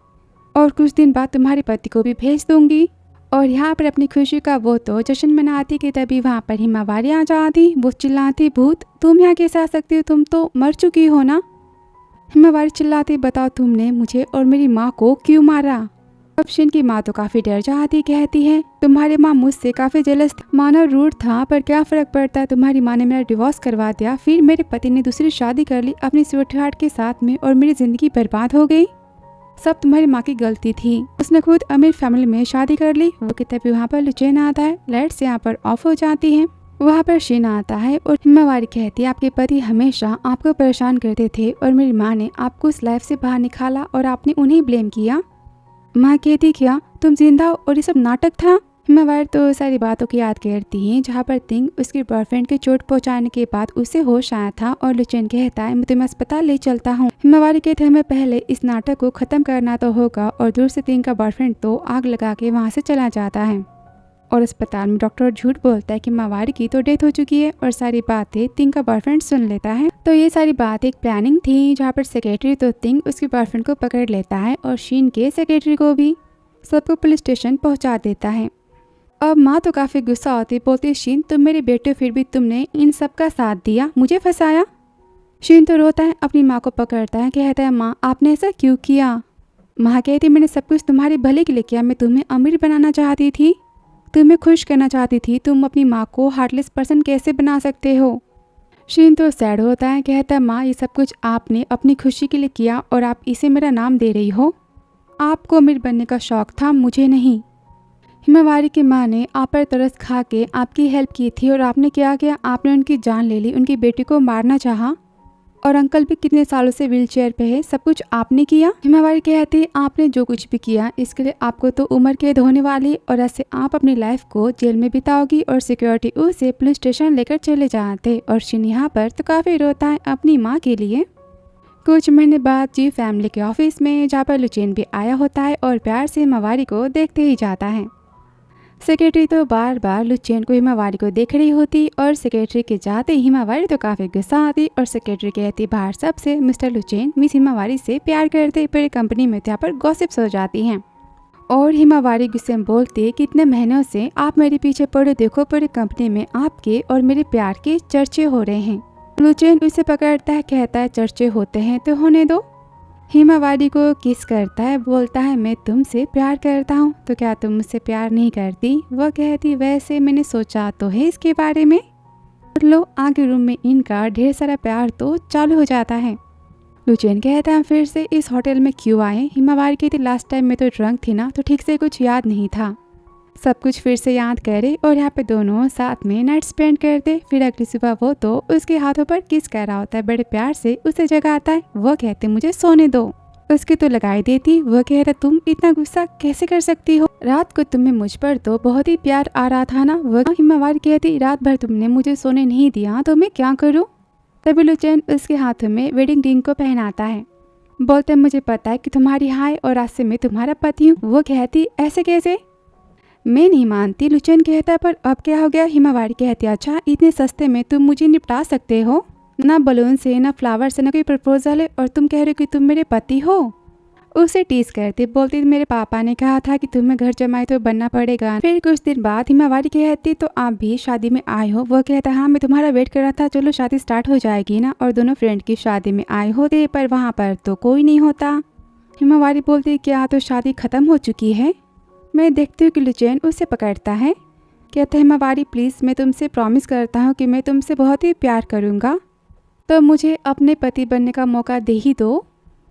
और कुछ दिन बाद तुम्हारे पति को भी भेज दूंगी। और यहाँ पर अपनी खुशी का वो तो जश्न मनाती कि तभी वहाँ पर हिमावारी आ जाती। वो चिल्लाती भूत तुम यहाँ कैसे आ सकती हो, तुम तो मर चुकी हो ना। हिमावारी चिल्लाती बताओ तुमने मुझे और मेरी माँ को क्यों मारा। अब शिन की माँ तो काफ़ी डर जाती, कहती है तुम्हारी माँ मुझसे काफ़ी जेलस थी, मानो रूड था, पर क्या फ़र्क पड़ता है, तुम्हारी माँ ने मेरा डिवोर्स करवा दिया, फिर मेरे पति ने दूसरी शादी कर ली अपनी स्वीटहार्ट के साथ में और मेरी ज़िंदगी बर्बाद हो गई। सब तुम्हारी माँ की गलती थी, उसने खुद अमीर फैमिली में शादी कर ली। वो किताबी वहाँ पर लुचेन आता है, लाइट्स यहाँ पर ऑफ हो जाती हैं। वहाँ पर शिन आता है और हिमावारी कहती है आपके पति हमेशा आपको परेशान करते थे और मेरी माँ ने आपको इस लाइफ से बाहर निकाला और आपने उन्हें ब्लेम किया। माँ कहती क्या तुम जिंदा हो और ये सब नाटक था। हिमावारी तो सारी बातों की याद करती है जहाँ पर तिंग उसके बॉयफ्रेंड के चोट पहुँचाने के बाद उसे होश आया था और लुचेन कहता है मैं तुम्हें अस्पताल ले चलता हूँ। हिमावारी कहते हैं हमें पहले इस नाटक को खत्म करना तो होगा और दूर से तिंग का बॉयफ्रेंड तो आग लगा के वहाँ से चला जाता है। और अस्पताल में डॉक्टर झूठ बोलता है कि हिमावारी की तो डेथ हो चुकी है और सारी बातें तिंग का बॉयफ्रेंड सुन लेता है। तो ये सारी बात एक प्लानिंग थी जहाँ पर सेक्रेटरी तो तिंग उसके बॉयफ्रेंड को पकड़ लेता है और शीन के सेक्रेटरी को भी सबको पुलिस स्टेशन पहुँचा देता है। अब माँ तो काफ़ी गुस्सा होती, बोलती शीन तुम मेरे बेटे फिर भी तुमने इन सब का साथ दिया, मुझे फंसाया। शीन तो रोता है, अपनी माँ को पकड़ता है, कहता है माँ आपने ऐसा क्यों किया। माँ कहती मैंने सब कुछ तुम्हारे भले के लिए किया, मैं तुम्हें अमीर बनाना चाहती थी, तुम्हें खुश करना चाहती थी, तुम अपनी माँ को हार्टलेस पर्सन कैसे बना सकते हो। शीन तो सैड होता है, कहता है माँ ये सब कुछ आपने अपनी खुशी के लिए किया और आप इसे मेरा नाम दे रही हो, आपको अमीर बनने का शौक था, मुझे नहीं। हिमावारी की माँ ने आप पर तरस खा के आपकी हेल्प की थी और आपने क्या किया, आपने उनकी जान ले ली, उनकी बेटी को मारना चाहा और अंकल भी कितने सालों से व्हीलचेयर पे है, सब कुछ आपने किया। हिमावारी कहती आपने जो कुछ भी किया इसके लिए आपको तो उम्र कैद होने वाली और ऐसे आप अपनी लाइफ को जेल में बिताओगी। और सिक्योरिटी उसे पुलिस स्टेशन लेकर चले जाते और शिन यहाँ पर तो काफ़ी रोता है अपनी माँ के लिए। कुछ महीने बाद जी फैमिली के ऑफिस में जहाँ पर लुचेन भी आया होता है और प्यार से हिमावारी को देखते ही जाता है। सेक्रेटरी तो बार बार लुचेन को हिमावारी को देख रही होती और सेक्रेटरी के जाते ही हिमावारी तो काफ़ी गुस्सा आती और सेक्रेटरी कहती बाहर सबसे मिस्टर लुचेन मिस हिमावारी से प्यार करते, पूरी कंपनी में यहाँ पर गॉसिप्स हो जाती हैं। और हिमावारी गुस्से में बोलती कितने महीनों से आप मेरे पीछे पड़े, देखो पूरी कंपनी में आपके और मेरे प्यार के चर्चे हो रहे हैं। लुचेन उसे पकड़ता है, कहता है चर्चे होते हैं तो होने दो, हिमावारी को किस करता है, बोलता है मैं तुमसे प्यार करता हूँ, तो क्या तुम मुझसे प्यार नहीं करती। वो कहती वैसे मैंने सोचा तो है इसके बारे में। लो आगे रूम में इनका ढेर सारा प्यार तो चालू हो जाता है। लुचेन कहता है फिर से इस होटल में क्यों आए। हिमावारी कहती लास्ट टाइम मैं तो ड्रंक थी ना, तो ठीक से कुछ याद नहीं था। सब कुछ फिर से याद करे और यहाँ पे दोनों साथ में नाइट स्पेंड करते। फिर अगली सुबह वो तो उसके हाथों पर किस कर रहा होता है, बड़े प्यार से उसे जगाता है। वो कहते मुझे सोने दो, उसकी तो लगाई देती। वो कहता तुम इतना गुस्सा कैसे कर सकती हो, रात को तुम्हें मुझ पर तो बहुत ही प्यार आ रहा था ना। वो हिमावारी कहती रात भर तुमने मुझे सोने नहीं दिया तो मैं क्या करूँ। तभी लुचेन उसके हाथों में वेडिंग रिंग को पहनाता है। बोलते मुझे पता है कि तुम्हारी हाय और आज से मैं तुम्हारा पति हूँ। वो कहती ऐसे कैसे, मैं नहीं मानती। लुचेन कहता पर अब क्या हो गया। हिमावारी कहती अच्छा इतने सस्ते में तुम मुझे निपटा सकते हो, ना बलून से ना फ्लावर से ना कोई प्रपोजल है, और तुम कह रहे हो कि तुम मेरे पति हो। उसे टीज करती, बोलती मेरे पापा ने कहा था कि तुम्हें घर जमाई तो बनना पड़ेगा। फिर कुछ दिन बाद हिमावारी कहती तो आप भी शादी में आए हो। वो कहता हाँ मैं तुम्हारा वेट कर रहा था, चलो शादी स्टार्ट हो जाएगी ना। और दोनों फ्रेंड की शादी में आए होते पर वहाँ पर तो कोई नहीं होता। हिमावारी बोलती क्या तो शादी खत्म हो चुकी है। मैं देखती हूँ कि लुचेन उसे पकड़ता है। कहता है हिमावारी प्लीज़ मैं तुमसे प्रॉमिस करता हूँ कि मैं तुमसे बहुत ही प्यार करूँगा, तो मुझे अपने पति बनने का मौका दे ही दो।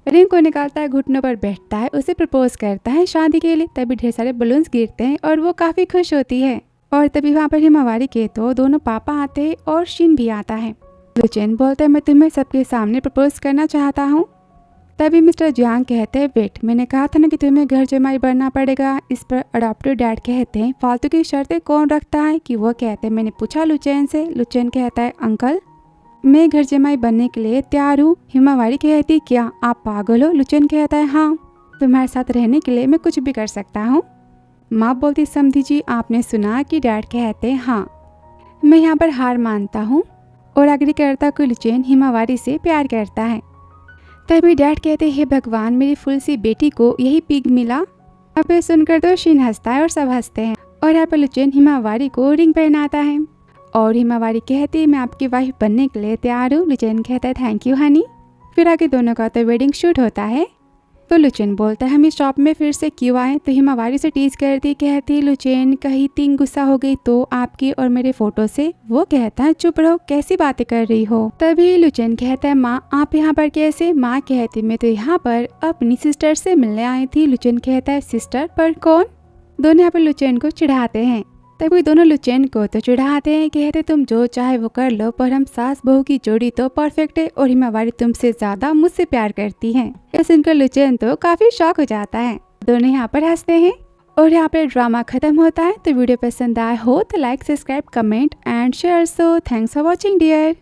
रिंग को निकालता है, घुटनों पर बैठता है, उसे प्रपोज करता है शादी के लिए। तभी ढेर सारे बलून्स गिरते हैं और वो काफ़ी खुश होती है। और तभी वहाँ पर हिमावारी के तो दोनों पापा आते हैं और शिन भी आता है। लुचेन बोलता है मैं तुम्हें सबके सामने प्रपोज करना चाहता हूँ। तभी मिस्टर जियांग कहते हैं वेट, मैंने कहा था ना कि तुम्हें घर जमाई बनना पड़ेगा। इस पर अडॉप्टिव डैड कहते हैं फालतू की शर्तें कौन रखता है। कि वो कहते हैं मैंने पूछा लुचेन से। लुचेन कहता है अंकल मैं घर जमाई बनने के लिए तैयार हूँ। हिमावारी कहती क्या आप पागल हो। लुचेन कहता है हाँ तुम्हारे साथ रहने के लिए मैं कुछ भी कर सकता हूँ। माँ बोलती समझी जी आपने सुना कि डैड कहते हैं हाँ मैं यहाँ पर हार मानता हूँ। और एग्री करता कि लुचेन हिमावारी से प्यार करता है। तभी डैड कहते हे भगवान मेरी फुल सी बेटी को यही पिग मिला। अब ये सुनकर तो शिन हंसता है और सब हंसते हैं। और यहाँ पर लुचेन हिमावारी को रिंग पहनाता है और हिमावारी कहती है मैं आपकी वाइफ बनने के लिए तैयार हूँ। लुचेन कहता है थैंक यू हनी। फिर आगे दोनों का तो वेडिंग शूट होता है। तो लुचेन बोलता है हम इस शॉप में फिर से क्यों आए। तो हिमावारी से टीज करती, कहती लुचेन कहीं तीन गुस्सा हो गई तो आपकी और मेरे फोटो से। वो कहता है चुप रहो कैसी बातें कर रही हो। तभी लुचेन कहता है माँ आप यहाँ पर कैसे। माँ कहती मैं तो यहाँ पर अपनी सिस्टर से मिलने आई थी। लुचेन कहता है सिस्टर पर कौन। दोनों यहाँ पर लुचेन को चिढ़ाते हैं। तभी दोनों लुचेन को तो चिढ़ाते हैं, कहते तुम जो चाहे वो कर लो पर हम सास बहू की जोड़ी तो परफेक्ट है और हिमावारी तुमसे ज्यादा मुझसे प्यार करती है। ये सुनकर लुचेन तो काफी शॉक हो जाता है। दोनों यहाँ पर हंसते हैं और यहाँ पर ड्रामा खत्म होता है। तो वीडियो पसंद आया हो तो like subscribe comment and share. So thanks for watching dear.